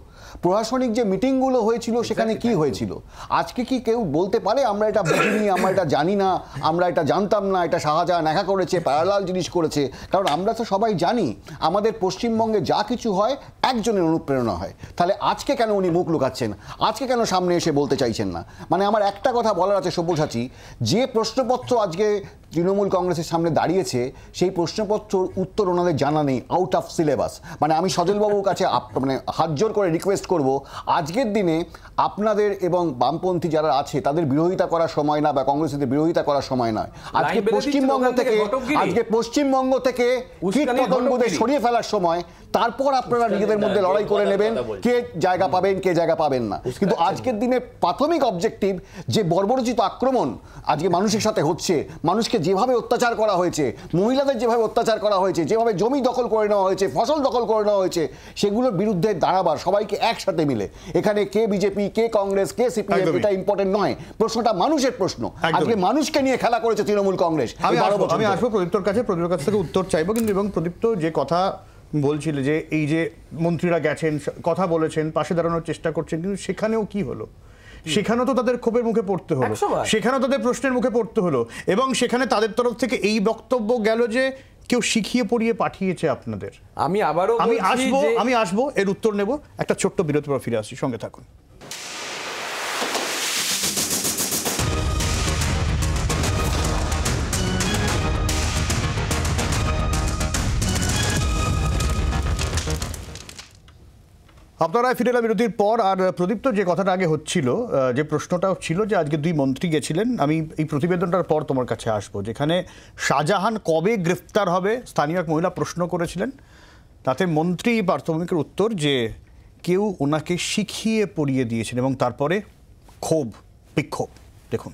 প্রশাসনিক যে মিটিংগুলো হয়েছিল সেখানে কি হয়েছিল? আজকে কি কেউ বলতে পারে আমরা এটা বুঝিনি, আমরা এটা জানি না, আমরা এটা জানতাম না, এটা শাহজাহান একা করেছে, প্যারালাল জিনিস করেছে? কারণ আমরা তো সবাই জানি আমাদের পশ্চিমবঙ্গে যা কিছু হয় একজনের অনুপ্রেরণা হয়। তাহলে আজকে কেন উনি মুখ লুকাচ্ছেন? আজকে কেন সামনে সামনে এসে বলতে চাইছেন না। মানে আমার একটা কথা বলার আছে সব্যসাচী, যে প্রশ্নপত্র আজকে তৃণমূল কংগ্রেসের সামনে দাঁড়িয়েছে সেই প্রশ্নপত্রর উত্তর ওনাদের জানা নেই, আউট অফ সিলেবাস। মানে আমি সজলবাবুর কাছে মানে হাত জোর করে রিকোয়েস্ট করব, আজকের দিনে আপনাদের এবং বামপন্থী যারা আছে তাদের বিরোধিতা করার সময় না, বা কংগ্রেসের বিরোধিতা করার সময় নয়। আজকে পশ্চিমবঙ্গ থেকে কীটপতঙ্গদের সরিয়ে ফেলার সময়, তারপর আপনারা নিজেদের মধ্যে লড়াই করে নেবেন কে জায়গা পাবেন কে জায়গা পাবেন না। কিন্তু আজকের দিনে প্রাথমিক অবজেক্টিভ যে বর্বরোচিত আক্রমণ আজকে মানুষের সাথে হচ্ছে, মানুষকে যেভাবে অত্যাচার করা হয়েছে, মহিলাদের যেভাবে অত্যাচার করা হয়েছে, যেভাবে জমি দখল করে নেওয়া হয়েছে, ফসল দখল করে নেওয়া হয়েছে, সেগুলোর বিরুদ্ধে দাঁড়াবার সবাইকে একসাথে মিলে, এখানে কে বিজেপি কে কংগ্রেস কে সিপিএম এটা ইম্পর্টেন্ট নয়, প্রশ্নটা মানুষের প্রশ্ন। আজকে মানুষকে নিয়ে খেলা করেছে তৃণমূল কংগ্রেস। আমি আসবো প্রদীপ্তর কাছে, প্রদীপের কাছ থেকে উত্তর চাইবো। কিন্তু এবং প্রদীপ্ত যে কথা বলছিল যে এই যে মন্ত্রীরা গেছেন, কথা বলেছেন, পাশে দাঁড়ানোর চেষ্টা করছেন, কিন্তু সেখানেও কি হলো? সেখানেও তো তাদের ক্ষোভের মুখে পড়তে হলো, সেখানেও তাদের প্রশ্নের মুখে পড়তে হলো, এবং সেখানে তাদের তরফ থেকে এই বক্তব্য গেল যে কেউ শিখিয়ে পড়িয়ে পাঠিয়েছে আপনাদের। আমি আসবো এর উত্তর নেব, একটা ছোট্ট বিরতির পর ফিরে আসছি, সঙ্গে থাকুন। আপনারা ফিরে এলাম বিরতির পর। আর প্রদীপ্ত যে কথাটা আগে হচ্ছিল, যে প্রশ্নটা ছিল যে আজকে দুই মন্ত্রী গেছিলেন, আমি এই প্রতিবেদনটার পর তোমার কাছে আসবো, যেখানে শাহজাহান কবে গ্রেফতার হবে স্থানীয় এক মহিলা প্রশ্ন করেছিলেন, তাতে মন্ত্রী পার্থ ভৌমিকের উত্তর যে কেউ ওনাকে শিখিয়ে পড়িয়ে দিয়েছেন, এবং তারপরে ক্ষোভ বিক্ষোভ। দেখুন,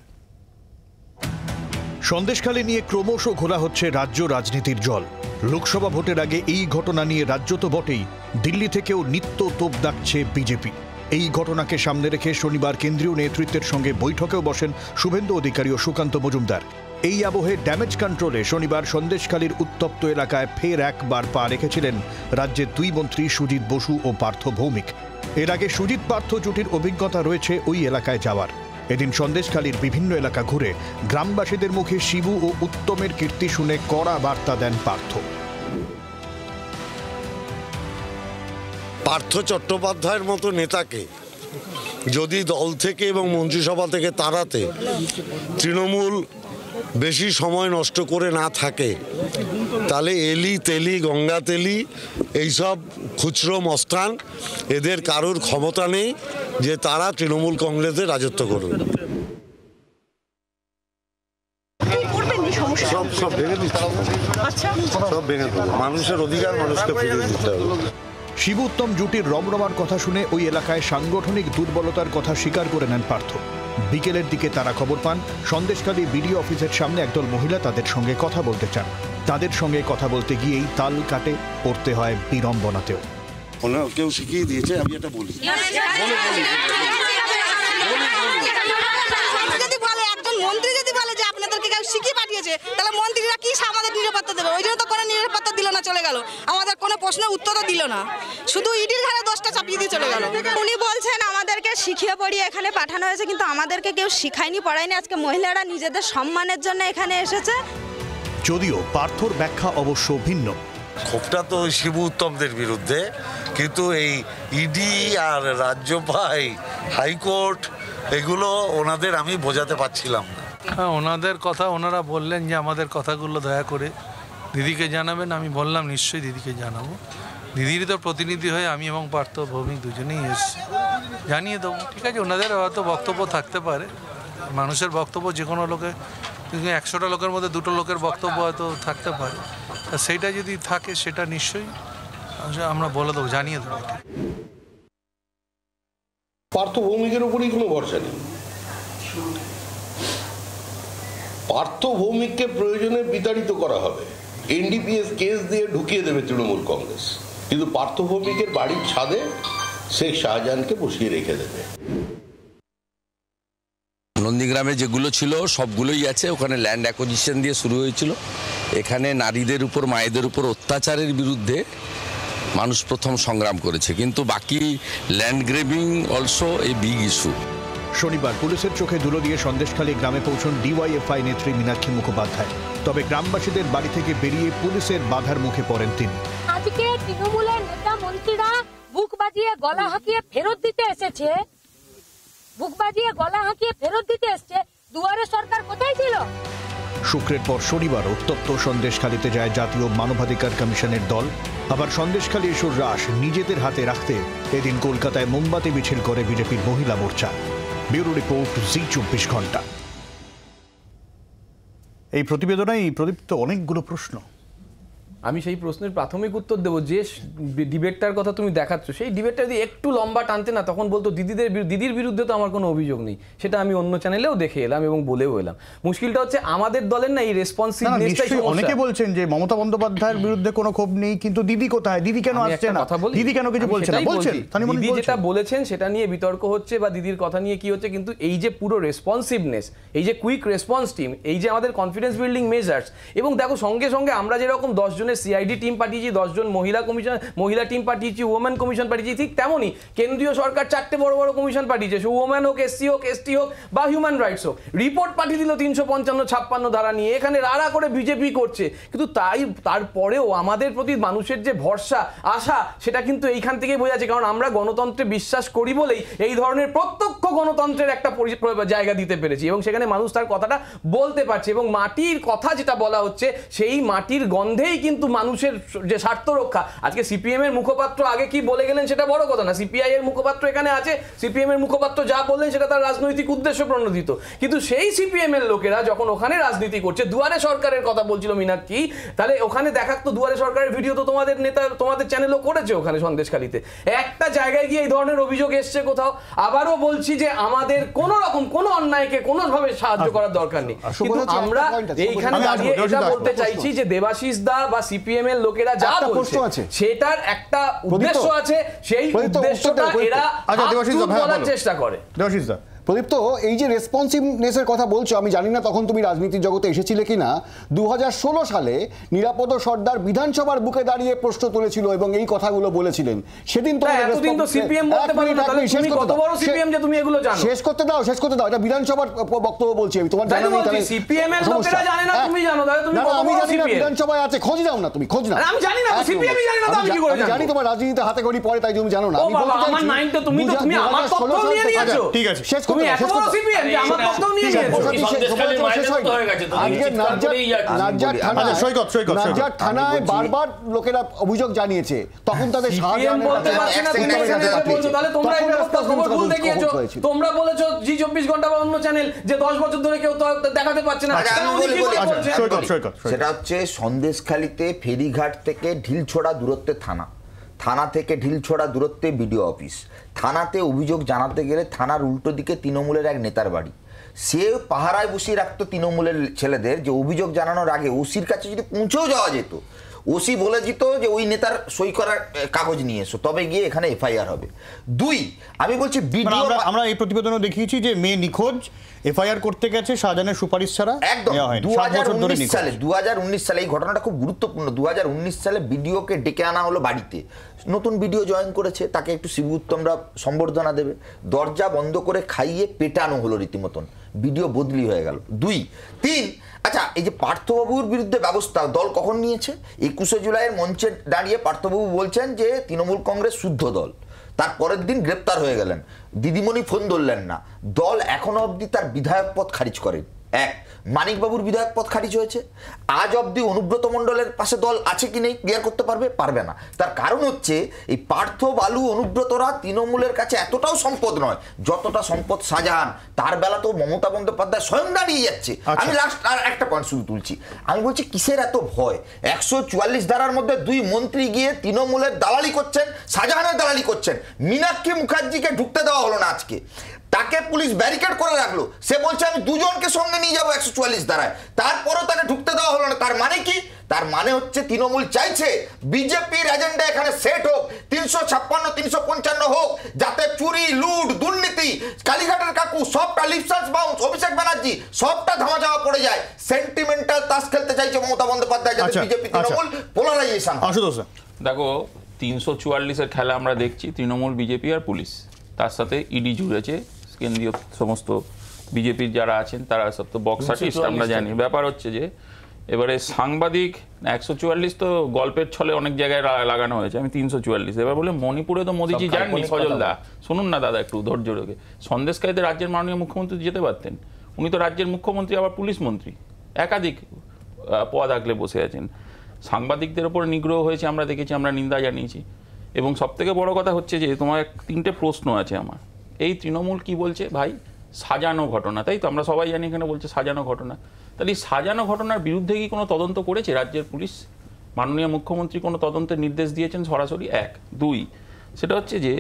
সন্দেশখালী নিয়ে ক্রমশ ঘোলা হচ্ছে রাজ্য রাজনীতির জল। লোকসভা ভোটের আগে এই ঘটনা নিয়ে রাজ্য তো বটেই, দিল্লি থেকেও নিত্য তোপ দাগছে বিজেপি। এই ঘটনাকে সামনে রেখে শনিবার কেন্দ্রীয় নেতৃত্বের সঙ্গে বৈঠকেও বসেন শুভেন্দু অধিকারী ও সুকান্ত মজুমদার। এই আবহে ড্যামেজ কন্ট্রোলে শনিবার সন্দেশখালীর উত্তপ্ত এলাকায় ফের একবার পা রেখেছিলেন রাজ্যের দুই মন্ত্রী সুজিত বসু ও পার্থ ভৌমিক। এর আগে সুজিত পার্থ জুটির অভিজ্ঞতা রয়েছে ওই এলাকায় যাওয়ার। এদিন সন্দেশখালীর বিভিন্ন এলাকা ঘুরে গ্রামবাসীদের মুখে শিবু ও উত্তমের কীর্তি শুনে কড়া বার্তা দেন পার্থ। পার্থ চট্টোপাধ্যায়ের মতো নেতাকে যদি দল থেকে এবং মন্ত্রিসভা থেকে তাড়াতে তৃণমূল বেশি সময় নষ্ট করে না থাকে, তাহলে এলি তেলি গঙ্গা তেলি এইসব খুচরো মস্তান এদের কারোর ক্ষমতা নেই যে তারা তৃণমূল কংগ্রেসে রাজত্ব করবে। সব ভেঙে দিচ্ছে, সব ভেঙে দেবে। মানুষের অধিকার মানুষকে ফিরিয়ে দিতে হবে। শিবু উত্তম জুটির রমরমার কথা শুনে ওই এলাকায় সাংগঠনিক দুর্বলতার কথা স্বীকার করে নেন পার্থ। বিকেলের দিকে তারা খবর পান সন্দেশখালী বিডিও অফিসের সামনে একদল মহিলা তাদের সঙ্গে কথা বলতে চান। তাদের সঙ্গে কথা বলতে গিয়েই তাল কাটে, পড়তে হয় বিড়ম্বনাতেও। কেউ শিখিয়ে দিয়েছে, আমি এটা বলি। মন্ত্রী যদি বলে যে আপনাদেরকে কেউ শিখিয়ে পাঠিয়েছে, তাহলে মন্ত্রীরা কি আমাদের নিরাপত্তা দেবে? ওই জন্য তো কোনো নিরাপত্তা দিল না, চলে গেল। আমাদের কোনো প্রশ্নের উত্তরও দিল না, শুধু ইডির ঘরে দোষটা চাপিয়ে দিয়ে চলে গেল। উনি বলছেন আমাদেরকে শিখিয়ে পড়িয়ে এখানে পাঠানো হয়েছে, কিন্তু আমাদেরকে কেউ শিখায়নি পড়ায়নি। আজকে মহিলারা নিজেদের সম্মানের জন্য এখানে এসেছে। যদিও পার্থর ব্যাখ্যা অবশ্য ভিন্ন। ক্ষোভটা তো শিবু উত্তমদের বিরুদ্ধে, কিন্তু এই ইডি আর রাজ্যপাল হাইকোর্ট এগুলো ওনাদের আমি বোঝাতে পারছিলাম না। হ্যাঁ, ওনাদের কথা ওনারা বললেন যে আমাদের কথাগুলো দয়া করে দিদিকে জানাবেন। আমি বললাম নিশ্চয়ই দিদিকে জানাবো। দিদিরই তো প্রতিনিধি হয়ে আমি এবং পার্থ ভৌমিক দুজনেই এসেছি, জানিয়ে দেবো। ঠিক আছে, ওনাদের হয়তো বক্তব্য থাকতে পারে, মানুষের বক্তব্য যে কোনো লোকের, 100টা লোকের মধ্যে 2টো লোকের বক্তব্য হয়তো থাকতে পারে। সেইটা যদি থাকে সেটা নিশ্চয়ই আমরা বলে দেবো, জানিয়ে দেবো। পার্থ ভৌমিকের উপরই কোনো ভরসা নেই। পার্থ ভৌমিককে প্রয়োজনে বিতাড়িত করা হবে, এনডিপিএস কেস দিয়ে ঢুকিয়ে দেবে তৃণমূল কংগ্রেস, কিন্তু পার্থ ভৌমিকের বাড়ির ছাদে শেখ শাহজাহানকে বসিয়ে রেখে দেবে। নন্দীগ্রামে যেগুলো ছিল সবগুলোই আছে। ওখানে ল্যান্ড অ্যাকুইজিশন দিয়ে শুরু হয়েছিল। এখানে নারীদের উপর মায়েদের উপর অত্যাচারের বিরুদ্ধে মানুষ প্রথম সংগ্রাম করেছে, কিন্তু বাকি land grabbing also a big issue. শনিবার পুলিশের চোখে ধুলো দিয়ে সন্দেশখালী গ্রামে পৌঁছন ডিওয়াইএফআই নেত্রী মীনাক্ষী মুখোপাধ্যায়। তবে গ্রামবাসীদের বাড়ি থেকে বেরিয়ে পুলিশের বাধার মুখে পড়েন তিনি। আজকে তৃণমূলের নেতা মন্ত্রীরা বুক বাজিয়ে গলা হাঁকিয়ে ফেরত দিতে এসেছে বুক বাজিয়ে গলা হাঁকিয়ে ফেরত দিতে এসছে, দুয়ারে সরকার কোথায় ছিল? শুক্রের পর শনিবার উত্তপ্ত সন্দেশখালীতে যায় জাতীয় মানবাধিকার কমিশনের দল। আবার সন্দেশখালী ইস্যুর রাশ নিজেদের হাতে রাখতে এদিন কলকাতায় মোমবাতি মিছিল করে বিজেপির মহিলা মোর্চা। ব্যুরো রিপোর্ট, জি24 ঘন্টা। এই প্রতিবেদনে প্রদীপ্ত অনেকগুলো প্রশ্ন। আমি সেই প্রশ্নের প্রাথমিক উত্তর দেবো, যে ডিবেটটার কথা তুমি দেখাচ্ছ, সেই ডিবেটটা যদি একটু লম্বা টানতে না, তখন বলতো দিদির বিরুদ্ধে তো আমার কোনো অভিযোগ নেই। সেটা আমি অন্য চ্যানেলেও দেখে এলাম এবং বলেও এলাম। মুশকিলটা হচ্ছে আমাদের দলের না এই রেসপন্সিভনেসটাই সমস্যা। অনেকে বলছেন যে মমতা বন্দ্যোপাধ্যায়ের বিরুদ্ধে কোনো ক্ষোভ নেই, কিন্তু দিদি কোথায়, দিদি কেন আসছে না, দিদি কেন কিছু বলছেন না, বলছেন দিদি যেটা বলেছেন সেটা নিয়ে বিতর্ক হচ্ছে বা দিদির কথা নিয়ে কি হচ্ছে, কিন্তু এই যে পুরো রেসপন্সিভনেস, এই যে কুইক রেসপন্স টিম, এই যে আমাদের কনফিডেন্স বিল্ডিং মেজার্স, এবং দেখো সঙ্গে সঙ্গে আমরা যেরকম 10 জনের সিআইডি টিম পাঠিয়েছি, 10 জন মহিলা টিম পাঠিয়েছি, ওমেন কমিশন পাঠিয়েছি, ঠিক তেমনই কেন্দ্রীয় সরকার 4টে বড় বড় কমিশন পাঠিয়েছে, সে ওমেন হোক, এসসি হোক, এসটি হোক বা হিউম্যান রাইটস হোক। রিপোর্ট পাঠিয়ে দিল 355-56 ধারা নিয়ে, এখানে রাড়া করে বিজেপি করছে। কিন্তু তারপরেও আমাদের প্রতি মানুষের যে ভরসা আশা, সেটা কিন্তু এইখান থেকেই বোঝা যাচ্ছে। কারণ আমরা গণতন্ত্রে বিশ্বাস করি বলেই এই ধরনের প্রত্যক্ষ গণতন্ত্রের একটা জায়গা দিতে পেরেছি, এবং সেখানে মানুষ তার কথাটা বলতে পারছে। এবং মাটির কথা যেটা বলা হচ্ছে, সেই মাটির গন্ধেই কিন্তু মানুষের যে স্বার্থ রক্ষা। আজকে সিপিএম এর মুখপাত্র আগে কি বলে গেলেন সেটা বড় কথা না, সিপিআই এর মুখপাত্র এখানে আছে, সিপিএম এর মুখপাত্র যা বললেন সেটা তার রাজনৈতিক উদ্দেশ্য প্রণোদিত। কিন্তু সেই সিপিএম এর লোকেরা যখন ওখানে রাজনীতি করছে, দুয়ারে সরকারের কথা বলছিল মীনাক্ষী, তাহলে ওখানে দেখাতো দুয়ারে সরকারের ভিডিও তো তোমাদের নেতা তোমাদের চ্যানেলও করেছে ওখানে সন্দেশখালীতে। একটা জায়গায় গিয়ে এই ধরনের অভিযোগ এসছে কোথাও। আবারও বলছি যে আমাদের কোন রকম কোন অন্যায়কে কোনোভাবে সাহায্য করার দরকার নেই, কিন্তু আমরা এইখানে দাঁড়িয়ে এটা বলতে চাইছি যে দেবাশিস দা বা সিপিএম এর লোকেরা যা বলছে সেটার একটা উদ্দেশ্য আছে, সেই উদ্দেশ্যটা এরা বলার চেষ্টা করে। দেবাশিস দা, প্রদীপ্ত, এই যে রেসপন্সিভনেসের কথা বলছো, আমি জানি না তখন তুমি রাজনীতির জগতে এসেছিলে কিনা। 2016 সালে নিরাপদ সর্দার বিধানসভার বুকে দাঁড়িয়ে প্রশ্ন তুলেছিল এবং এই কথাগুলো বলেছিলেন। সেদিন তো শেষ করতে দাও, এটা বিধানসভার বক্তব্য বলছি আমি, তোমার জানা নেই তাহলে সিপিএম এর লোকেরা জানে না, তুমি জানো, তাহলে তুমি আমি জানি না বিধানসভায় আছে, খোঁজ নাও না, তুমি খোঁজ নাও। আমি জানি না, সিপিএম জানি না, আমি কি করে জানি? জানি তোমার রাজনীতিতে হাতে খড়ি পড়ে, তাই তুমি জানো না। আমি বলতে চাইছি আমার নাইনটা তুমি আমার তথ্য নিয়ে নিয়েছো, ঠিক আছে, শেষ তুমি এত বড় সিপিএম যে আমার তথ্য নিয়ে নিয়েছো। নাজির থানায় বারবার লোকেরা অভিযোগ জানিয়েছে, তখন তাদের তোমরা বলেছো জি24 ঘন্টা বা অন্য চ্যানেল যে 10 বছর ধরে কেউ দেখাতে পারছে না। সেটা হচ্ছে সন্দেশখালীতে ফেরিঘাট থেকে ঢিলছোড়া দূরত্বে থানা থেকে ঢিলছোড়া দূরত্বে বিডিও অফিস। থানাতে অভিযোগ জানাতে গেলে থানার উল্টো দিকে তৃণমূলের এক নেতার বাড়ি। সে পাহারায় বসিয়ে রাখতো তৃণমূলের ছেলেদের, যে অভিযোগ জানানোর আগে ওসির কাছে যদি পৌঁছেও যাওয়া যেত, ওসি বলে দিত যে ওই নেতার সই করার কাগজ নিয়ে এসো, তবে গিয়ে এখানে এফআইআর হবে। 2, আমি বলছি আমরা এই প্রতিবেদনে দেখিয়েছি যে মেয়ে নিখোঁজ, এফআইআর করতে গেছে শাহজাহানের সুপারিশ ছাড়া। একদম 2019 সালে এই ঘটনাটা খুব গুরুত্বপূর্ণ। 2019 সালে বিডিওকে ডেকে আনা হলো বাড়িতে, নতুন বিডিও জয়েন করেছে, তাকে একটু শিবুত্তমরা সম্বর্ধনা দেবে, দরজা বন্ধ করে খাইয়ে পেটানো হলো রীতিমতন, বিডিও বদলি হয়ে গেল। 2, 3, আচ্ছা এই যে পার্থবাবুর বিরুদ্ধে ব্যবস্থা দল কখন নিয়েছে? 21শে জুলাইয়ের মঞ্চে দাঁড়িয়ে পার্থবাবু বলছেন যে তৃণমূল কংগ্রেস শুদ্ধ দল, তার পরের দিন গ্রেপ্তার হয়ে গেলেন, দিদিমণি ফোন ধরলেন না, দল এখনো অবধি তার বিধায়ক পদ খারিজ করেন। মানিকবাবুর বিধায়ক পদ খারিজ হয়েছে, আজ অবধি অনুব্রত মণ্ডলের পাশে দল আছে কি নেই ক্লিয়ার করতে পারবে না। তার কারণ হচ্ছে এই পার্থ, বালু, অনুব্রতরা তৃণমূলের কাছে এতটাও সম্পদ নয় যতটা সম্পদ শাহজাহান। তার বেলা তো মমতা বন্দ্যোপাধ্যায় স্বয়ং দাঁড়িয়ে যাচ্ছে। আমি লাস্ট আর একটা পয়েন্ট শুধু তুলছি, আমি বলছি কিসের এত ভয়? 144 ধারার মধ্যে 2 মন্ত্রী গিয়ে তৃণমূলের দালালি করছেন, শাহজাহানের দালালি করছেন। মীনাক্ষী মুখার্জিকে ঢুকতে দেওয়া হলো না আজকে, তাকে পুলিশ ব্যারিকেড করে রাখলো, সে বলছে আমি 2 জনকে সঙ্গে নিয়ে যাবো 144 ধারায়, তারপরও তাকে ঢুকতে দেওয়া হলো না। তার মানে কি? তার মানে হচ্ছে তৃণমূল চাইছে বিজেপির এজেন্ডা এখানে সেট হোক, 356, 355 হোক, যাতে চুরি, লুট, দুর্নীতি, কালীঘাটের কাকু সবটা, লিপসাস বাউন্স, অভিষেক ব্যানার্জি সবটা ধামাচাপা পড়ে যায়। সেন্টিমেন্টাল তাস খেলতে চাইছে মমতা বন্দ্যোপাধ্যায়, যাতে বিজেপি তৃণমূল পোলারাইজেশন। দেখো 344-এর খেলা আমরা দেখছি, তৃণমূল, বিজেপি আর পুলিশ, তার সাথে ইডি জুড়েছে, কেন্দ্রীয় সমস্ত বিজেপির যারা আছেন তারা সব তো বক্স আর্টিস্ট আমরা জানি। ব্যাপার হচ্ছে যে এবারে সাংবাদিক 144 তো গল্পের ছলে অনেক জায়গায় লাগানো হয়েছে, আমি 344। এবার বলে মণিপুরে তো মোদিজি যাননি, সজলদা শুনুন না দাদা একটু ধৈর্য রেখে। সন্দেশখালীতে রাজ্যের মাননীয় মুখ্যমন্ত্রী যেতে পারতেন, উনি তো রাজ্যের মুখ্যমন্ত্রী আবার পুলিশ মন্ত্রী, একাধিক পদ আগলে বসে আছেন। সাংবাদিকদের ওপর নিগ্রহ হয়েছে আমরা দেখেছি, আমরা নিন্দা জানিয়েছি। এবং সবথেকে বড় কথা হচ্ছে যে তোমার 3টে প্রশ্ন আছে আমার। এই তৃণমূল কি বলছে ভাই, সাজানো ঘটনা, তাই তো আমরা সবাই জানি এখানে বলছে সাজানো ঘটনা। তাহলে এই সাজানো ঘটনার বিরুদ্ধে কি কোনো তদন্ত করেছে রাজ্যের পুলিশ? মাননীয় মুখ্যমন্ত্রী কোনো তদন্তের নির্দেশ দিয়েছেন সরাসরি? 1, 2 সেটা হচ্ছে যে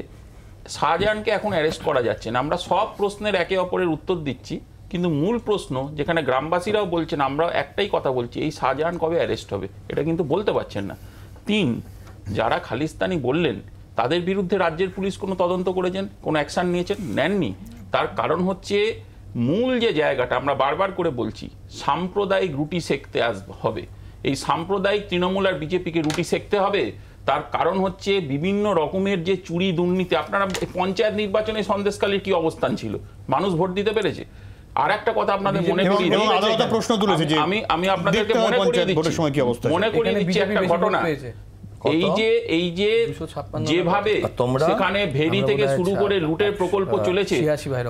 শাহজাহানকে এখন অ্যারেস্ট করা যাচ্ছে না। আমরা সব প্রশ্নের একে অপরের উত্তর দিচ্ছি, কিন্তু মূল প্রশ্ন যেখানে গ্রামবাসীরাও বলছেন, আমরা একটাই কথা বলছি, এই শাহজাহান কবে অ্যারেস্ট হবে এটা কিন্তু বলতে পারছেন না। 3, যারা খালিস্তানি বললেন তাদের বিরুদ্ধে রাজ্যের পুলিশ কোনো তদন্ত করেছেন, কোনো অ্যাকশান নিয়েছেন? নেননি। তার কারণ হচ্ছে মূল যে জায়গাটা আমরা বারবার করে বলছি, সাম্প্রদায়িক রুটি সেকতে হবে। এই সাম্প্রদায়িক তৃণমূল আর বিজেপিকে রুটি সেকতে হবে। তার কারণ হচ্ছে বিভিন্ন রকমের যে চুরি দুর্নীতি। আপনারা পঞ্চায়েত নির্বাচনে সন্দেশখালীর কি অবস্থান ছিল? মানুষ ভোট দিতে পেরেছে? আর একটা কথা আপনাদের মনে করিয়ে দিচ্ছি, আমি আপনাদেরকে মনে করিয়ে দিচ্ছি একটা ঘটনা। এই যে যেভাবে সেখানে ভেরি থেকে শুরু করে লুটের প্রকল্প চলেছে,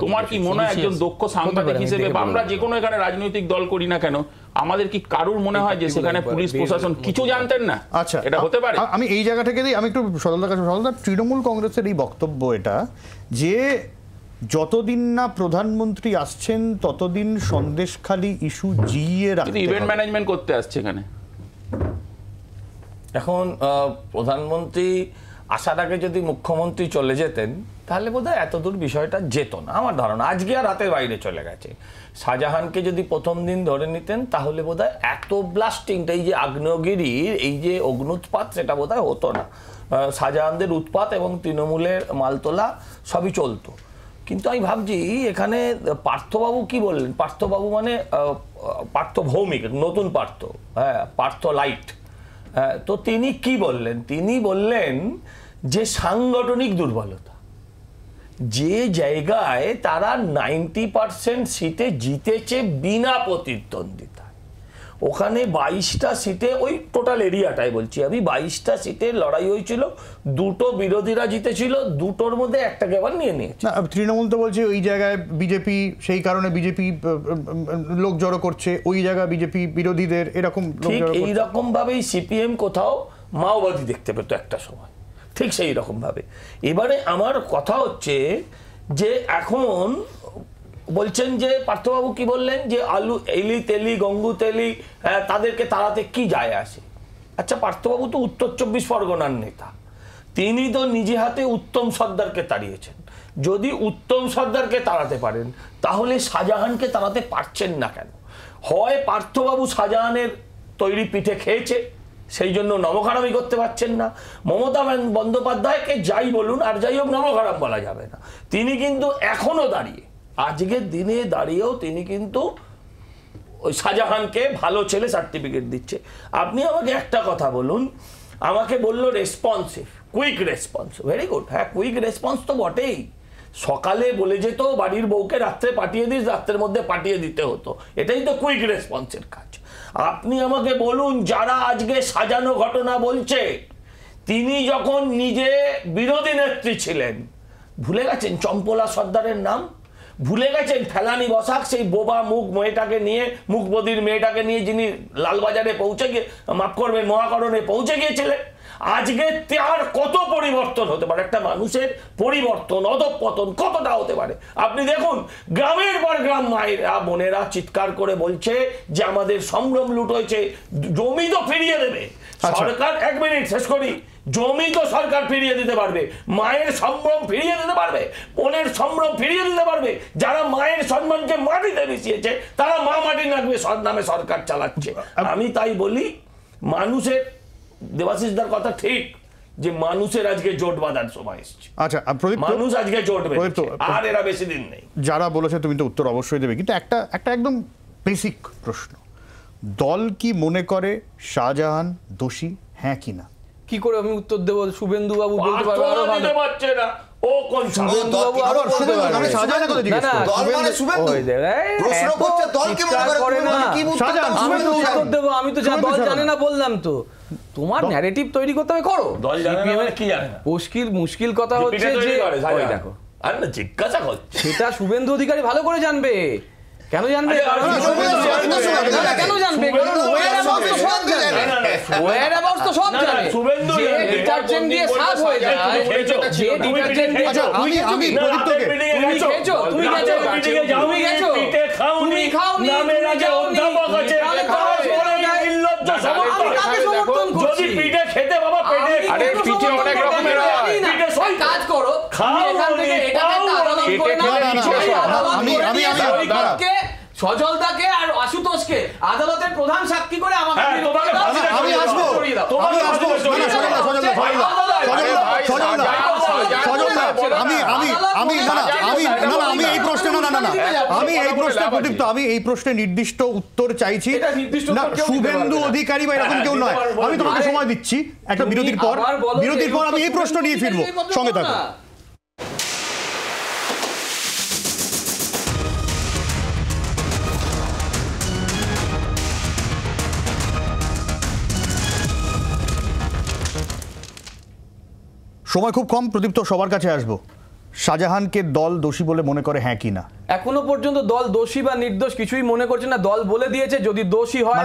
তোমার কি মনে হয় একজন দক্ষ সাংবাদিক হিসেবে, আমরা যে কোনো এখানে রাজনৈতিক দল করি না কেন, আমাদের কি কারুর মনে হয় যে সেখানে পুলিশ প্রশাসন কিছু জানতেন না? আচ্ছা, এটা হতে পারে? আমি এই জায়গা থেকে আমি একটু সরলদার কাছে, সরলদা তৃণমূল কংগ্রেসের এই বক্তব্য এটা যে যতদিন না প্রধানমন্ত্রী আসছেন ততদিন সন্দেশখালী ইস্যু জিইয়ে রাখতে হবে, ইভেন্ট ম্যানেজমেন্ট করতে আসছে এখানে। এখন প্রধানমন্ত্রী আসার আগে যদি মুখ্যমন্ত্রী চলে যেতেন তাহলে বোধহয় এতদূর বিষয়টা যেত না আমার ধারণা। আজকে আর রাতের বাইরে চলে গেছে। শাহজাহানকে যদি প্রথম দিন ধরে নিতেন তাহলে বোধহয় এত ব্লাস্টিংটা, এই যে আগ্নেয়গিরির এই যে অগ্নুৎপাত, সেটা বোধহয় হতো না। শাহজাহানদের উৎপাত এবং তৃণমূলের মালতোলা সবই চলতো। কিন্তু আমি ভাবছি এখানে পার্থবাবু কি বললেন, পার্থবাবু মানে পার্থ ভৌমিক, নতুন পার্থ, হ্যাঁ, পার্থ লাইট। তো তিনি কি বললেন? তিনি বললেন যে সাংগঠনিক দুর্বলতা, যে জায়গায় তারা 90% সিটে জিতেছে বিনা প্রতিদ্বন্দ্বিতায়, ওখানে 22টা সিটে, ওই টোটাল এরিয়াটাই বলছি আমি, 22টা সিটের লড়াই হয়েছিল, 2টো বিরোধীরা জিতেছিল, 2টোর মধ্যে একটাকে আবার নিয়ে নিয়েছে। তৃণমূল তো বলছে ওই জায়গায় বিজেপি, সেই কারণে বিজেপি লোক জড়ো করছে, ওই জায়গায় বিজেপি বিরোধীদের এরকম। ঠিক এইরকম ভাবেই সিপিএম কোথাও মাওবাদী দেখতে পেত একটা সময়, ঠিক সেই রকম ভাবে। এবারে আমার কথা হচ্ছে যে এখন বলছেন যে পার্থবাবু কি বললেন যে আলু এলি তেলি গঙ্গু তেলি, তাদেরকে তাড়াতে কি যায় আসে? আচ্ছা, পার্থবাবু তো উত্তর 24 পরগনার নেতা, তিনি তো নিজে হাতে উত্তম সর্দারকে তাড়িয়েছেন। যদি উত্তম সর্দারকে তাড়াতে পারেন তাহলে শাহজাহানকে তাড়াতে পারছেন না কেন? হয় পার্থবাবু শাহজাহানের তৈরি পিঠে খেয়েছে, সেই জন্য নমখারামি করতে পারছেন না। মমতা বন্দ্যোপাধ্যায়কে যাই বলুন আর যাই হোক, নমখারাম বলা যাবে না। তিনি কিন্তু এখনো দাঁড়িয়ে, আজকের দিনে দাঁড়িয়েও তিনি কিন্তু ওই শাহজাহানকে ভালো ছেলে সার্টিফিকেট দিচ্ছে। আপনি আমাকে একটা কথা বলুন, আমাকে বললো responsive, quick response, very good, হ্যাঁ কুইক রেসপন্স তো বটেই। সকালে বলে যেত বাড়ির বউকে রাত্রে পাঠিয়ে দিস, রাত্রের মধ্যে পাঠিয়ে দিতে হতো, এটাই তো কুইক রেসপন্সের কাজ। আপনি আমাকে বলুন, যারা আজকে সাজানো ঘটনা বলছে, তিনি যখন নিজে বিরোধী নেত্রী ছিলেন, ভুলে গেছেন চম্পলা সর্দারের নাম? ভুলে গেছেন ফেলানি বসাক, সেই বোবা মুখ মেয়েটাকে নিয়ে, মুখবদির মেয়েটাকে নিয়ে, যিনি লালবাজারে পৌঁছে গিয়ে, মাফ করবেন, মহাকরণে পৌঁছে গিয়েছিলেন? আজকে তার কত পরিবর্তন হতে পারে, একটা মানুষের পরিবর্তন, অধঃপতন কতটা হতে পারে আপনি দেখুন। গ্রামের পর গ্রাম মায়েরা বোনেরা চিৎকার করে বলছে যে আমাদের সম্ভ্রম লুট হয়েছে, জমি তো ফিরিয়ে দেবে সরকার। 1 মিনিট শেষ করি। জমি তো সরকার ফিরিয়ে দিতে পারবে, মায়ের সম্ভ্রম ফিরিয়ে দিতে পারবে, বোনের সম্ভ্রম ফিরিয়ে দিতে পারবে। যারা মায়ের সম্মানকে মাটিতে মিশিয়েছে তারা মা মাটি নামে নামে সরকার চালাচ্ছে। আমি তাই বলি, মানুষের, দেবাশিসদার কথা ঠিক যে মানুষের আজকে জোট বাঁধার সময় এসেছে। আচ্ছা, মানুষ আজকে জোট বেঁধেছে, আর এরা বেশি দিন নেই। যারা বলেছে তুমি তো উত্তর অবশ্যই দেবে, কিন্তু একটা একদম বেসিক প্রশ্ন, দল কি মনে করে শাহজাহান দোষী, হ্যাঁ কি না? কি করে আমি উত্তর দেবো? শুভেন্দু বাবু বলতে পারবে আরো ভালো। ও কোন আমি তো যা দল জানে না বললাম তো, তোমার ন্যারেটিভ তৈরি করতে হবে, করো। দল জানে না কি জানে না, মুশকিল কথা হচ্ছে যে ওই দেখো, আরে না জিজ্ঞাসা করছে, সেটা শুভেন্দু অধিকারী ভালো করে জানবে। কেন জানবে? কেন জানবে? ডিটারজেন্ট দিয়ে সাফ হয়ে যায়, যে ডিটারজেন্ট দিয়ে তুমি খাওনি, যদি পিঠে খেতে বাবা পেটে, আরে পিঠে অনেক রকমের হয়, কাজ করো এখান থেকে এটা সজলদাকে আর আশুতোষকে আদালতের প্রধান সাক্ষী করে আমাকে আমি এই প্রশ্নে নির্দিষ্ট উত্তর চাইছি না। শুভেন্দু অধিকারী বা এরকম কেউ নয়। আমি তোমাকে সময় দিচ্ছি, একটা বিরতির পর আমি এই প্রশ্ন নিয়ে ফিরবো, সঙ্গে থাকো। সময় খুব কম, প্রদীপ্ত সবার কাছে আসবো। শাহজাহানকে দল দোষী বলে মনে করে, হ্যাঁ কি না? এখনো পর্যন্ত দল দোষী বা নির্দোষ কিছুই মনে করছে না। দল বলে দিয়েছে যদি দোষী হয়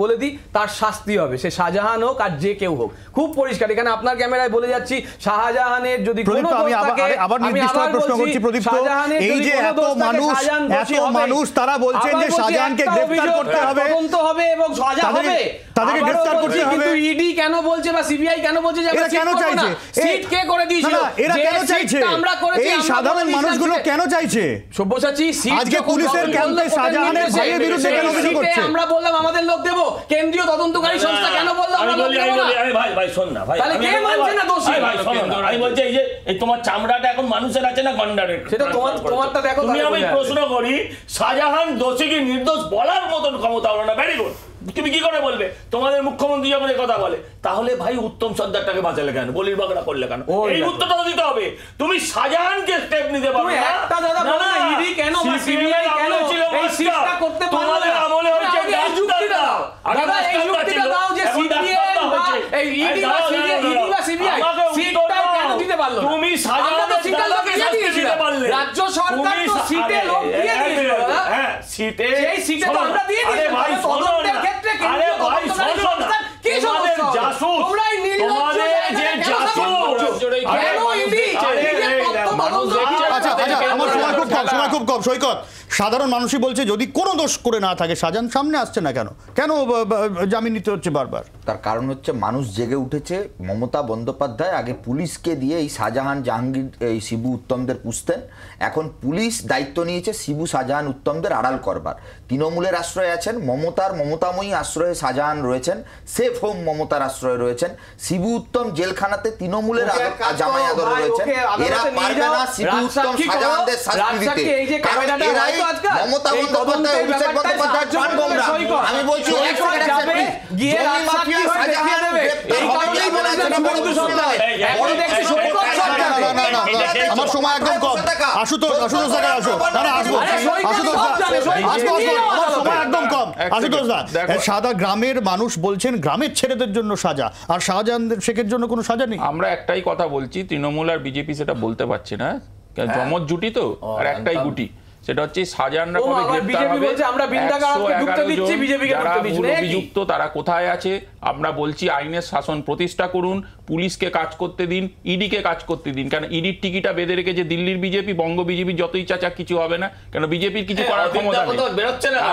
বলে দি তার শাস্তি হবে, সে শাহজাহান হোক আর যে কেউ হোক। খুব পরিষ্কার, এখানে আপনার ক্যামেরায় বলে যাচ্ছি, শাহজাহানের যদি কোনো দোষ থাকে, আবার নির্দিষ্ট প্রশ্ন করছি প্রদীপ্ত, এই যে এত মানুষ তারা বলছেন যে শাহজাহানকে গ্রেফতার করতে হবে, তদন্ত হবে এবং সাজা হবে, তাদেরকে গ্রেফতার করতে হবে। কিন্তু ইডি কেন বলছে বা সিবিআই কেন বলছে যে আমরা কেন চাইছে? সিট কে করে দিয়েছিল? এরা কেন চাইছে? আমরা করেছি, এই সাধারণ মানুষগুলো কেন চাইছে? সব্যসাচী আজকে পুলিশের ক্যাম্পে শাহজাহানের ভাইয়ের বিরুদ্ধে কেন অভিযোগ করছে? আমরা বললাম আমাদের লোক দেব, কেন্দ্রীয় তদন্তকারী সংস্থা কেন বললো আমরা লোক দেব না? ভাই শোন না ভাই, তাহলে কে মানছে না দোষী? ভাই শোন না, আমি বলছি এই যে এই তোমার চামড়াটা এখন মানুষের আছে না গন্ডারের, সেটা তোমারটা দেখো। তুমি আমি প্রশ্ন করি, শাহজাহান দোষী কি নির্দোষ বলার মতন ক্ষমতা হলো না? Very good. তুমি কি করে বলবে? তোমাদের মুখ্যমন্ত্রী যখন এই কথা বলে, তাহলে ভাই উত্তম সর্দারটাকে বাঁচালে কেন, বলির বাগড়া করলে কেন? এই উত্তরটা দিতে হবে। তুমি শাহজাহানকে স্টেপ নিতে পারো না। একটা দাদা বলো না, ইডি কেন বা সিবিআই কেন এই সিটটা করতে পারলো না? তোমাদের আমলে হচ্ছে এই যুক্তিটা দাও, দাদা এই যুক্তিটা দাও যে সিবিআই এই ইডি বা সিবিআই সিটটা কেন দিতে পারলো? তুমি শাহজাহানের সিটটা লোক দিয়ে দিয়েছিল, রাজ্য সরকার তো সিটে লোক দিয়ে দিয়েছিল। হ্যাঁ সিটে, এই সিটে তো আমরা দিয়ে দিয়েছি। ভাই তদন্তের ক্ষেত্রে কেন্দ্রীয় তদন্তকারী সংস্থা কি সমস্যা? জাসুস, তোমরাই নির্লজ্জ, যে জাসুস কেন ইডি আচ্ছা আমার সময় খুব কম। সৈকত, সাধারণ মানুষই বলছে যদি কোনো দোষ করে না থাকে শাহজাহান সামনে আসছে না কেন? কেন জামিন নিতে হচ্ছে বারবার? তার কারণ হচ্ছে মানুষ জেগে উঠেছে। মমতা বন্দ্যোপাধ্যায় আগে পুলিশকে দিয়ে এই শাহজাহান জাহাঙ্গীর এই শিবু উত্তমদের পুষতেন, এখন পুলিশ দায়িত্ব নিয়েছে শিবু শাহজাহান উত্তমদের আড়াল করবার। তৃণমূলের আশ্রয়ে আছেন, মমতাময়ী আশ্রয়ে শাহজাহান রয়েছেন, সেফ হোম মমতার আশ্রয়ে রয়েছেন, শিবু উত্তম জেলখানাতে তৃণমূলের জামাই আদর রয়েছেন। এরা পারবে না শিবু উত্তম শাহজাহানদের শাস্তি দিতে, কারণ এরাই মমতা বন্দ্যোপাধ্যায় অভিষেক বন্দ্যোপাধ্যায়ের জনগণরা। আমি বলছি আমার সময় একদম কম। আশুতোষ স্যার আসো, তারা আসবো। আমার সময় একদম কম। আশুতোষ দা, সাদা গ্রামের মানুষ বলছেন গ্রামের ছেলেদের জন্য সাজা, আর শাহজাহান শেখের জন্য কোনো সাজা নেই। আমরা একটাই কথা বলছি, তৃণমূল আর বিজেপি সেটা বলতে পারছে না, জমজ জুটি তো, আর একটাই গুটি, সেটা হচ্ছে শাহজাহানরা কবে গ্রেফতার হবে, 111 যারা মূল অভিযুক্ত তারা কোথায় আছে। আমরা বলছি আইনের শাসন প্রতিষ্ঠা করুন, পুলিশকে কাজ করতে দিন, ইডিকে কাজ করতে দিন। কেন ইডির টিকিটা বেঁধে রেখেছে দিল্লির বিজেপি, বঙ্গ বিজেপি যতই চাচা কিছু হবে না, কেন বিজেপির কিছু করার ক্ষমতা নেই।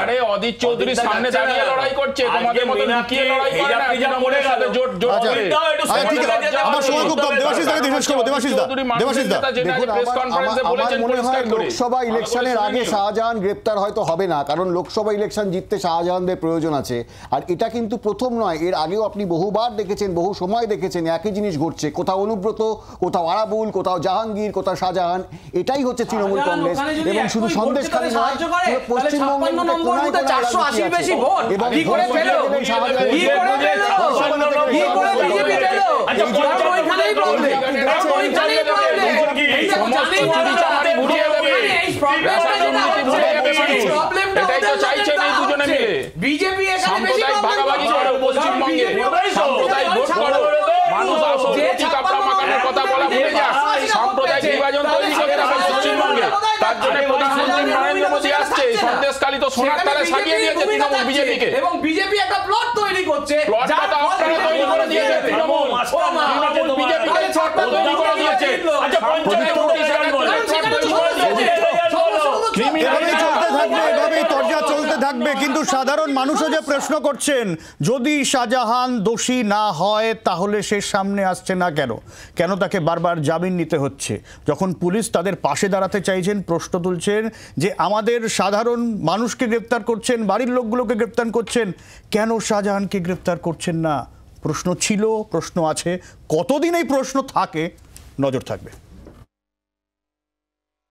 আরে অদিত চৌধুরীর সামনে দাঁড়িয়ে লড়াই করছে, তোমাদের মতো লুকিয়ে লড়াই করে না, তৃণমূলের সাথে জোট জোট করে। আমার সময় খুব কম। দেবাশিস দাকে জিজ্ঞেস করব। দেবাশিস দা, আমার মনে হয় লোকসভা ইলেকশনের আগে শাহজাহান গ্রেপ্তার হয়তো হবে না, কারণ লোকসভা ইলেকশন জিততে শাহজাহানদের প্রয়োজন আছে। আর এটা কিন্তু প্রথম নয়, এর আগেও আপনি বহুবার দেখেছেন, বহু সময় দেখেছেন, একই জিনিস ঘটছে, কোথাও অনুব্রত, কোথাও আরাবুল, কোথাও জাহাঙ্গীর, কোথাও শাহজাহান। এটাই হচ্ছে তৃণমূল কংগ্রেস। এবং শুধু সন্দেশখালী নয়, পশ্চিমবঙ্গে এটাই তো চাইছেন এই দুজনে মিলে। বিজেপি সাম্প্রদায়িক ভাগাভাগি করো পশ্চিমবঙ্গে, সাম্প্রদায়িক ভোট করো, মানুষ মাকানোর কথা বলা ভুলে যাক, সাম্প্রদায়িক বিভাজন তৈরি করতে হবে পশ্চিমবঙ্গে। তার জন্য প্রধানমন্ত্রী নরেন্দ্র মোদী আসছে। সন্দেশখালী তো সোনার তালে সাজিয়ে দিয়েছে তৃণমূল বিজেপিকে, এবং বিজেপি একটা প্লট তৈরি করছে। প্লটটা তো আপনারা তৈরি করে দিয়েছে তৃণমূল, বিজেপিকে প্লটটা তৈরি করে দিয়েছে। চলতে থাকবে, কিন্তু সাধারণ মানুষও যে প্রশ্ন করছেন, যদি শাহজাহান দোষী না হয় তাহলে সে সামনে আসছে না কেন? কেন তাকে বারবার জামিন নিতে হচ্ছে? যখন পুলিশ তাদের পাশে দাঁড়াতে চাইছেন, প্রশ্ন তুলছেন যে আমাদের সাধারণ মানুষকে গ্রেপ্তার করছেন, বাড়ির লোকগুলোকে গ্রেপ্তার করছেন, কেন শাহজাহানকে গ্রেপ্তার করছেন না? প্রশ্ন ছিল, প্রশ্ন আছে, কতদিন এই প্রশ্ন থাকে, নজর থাকবে।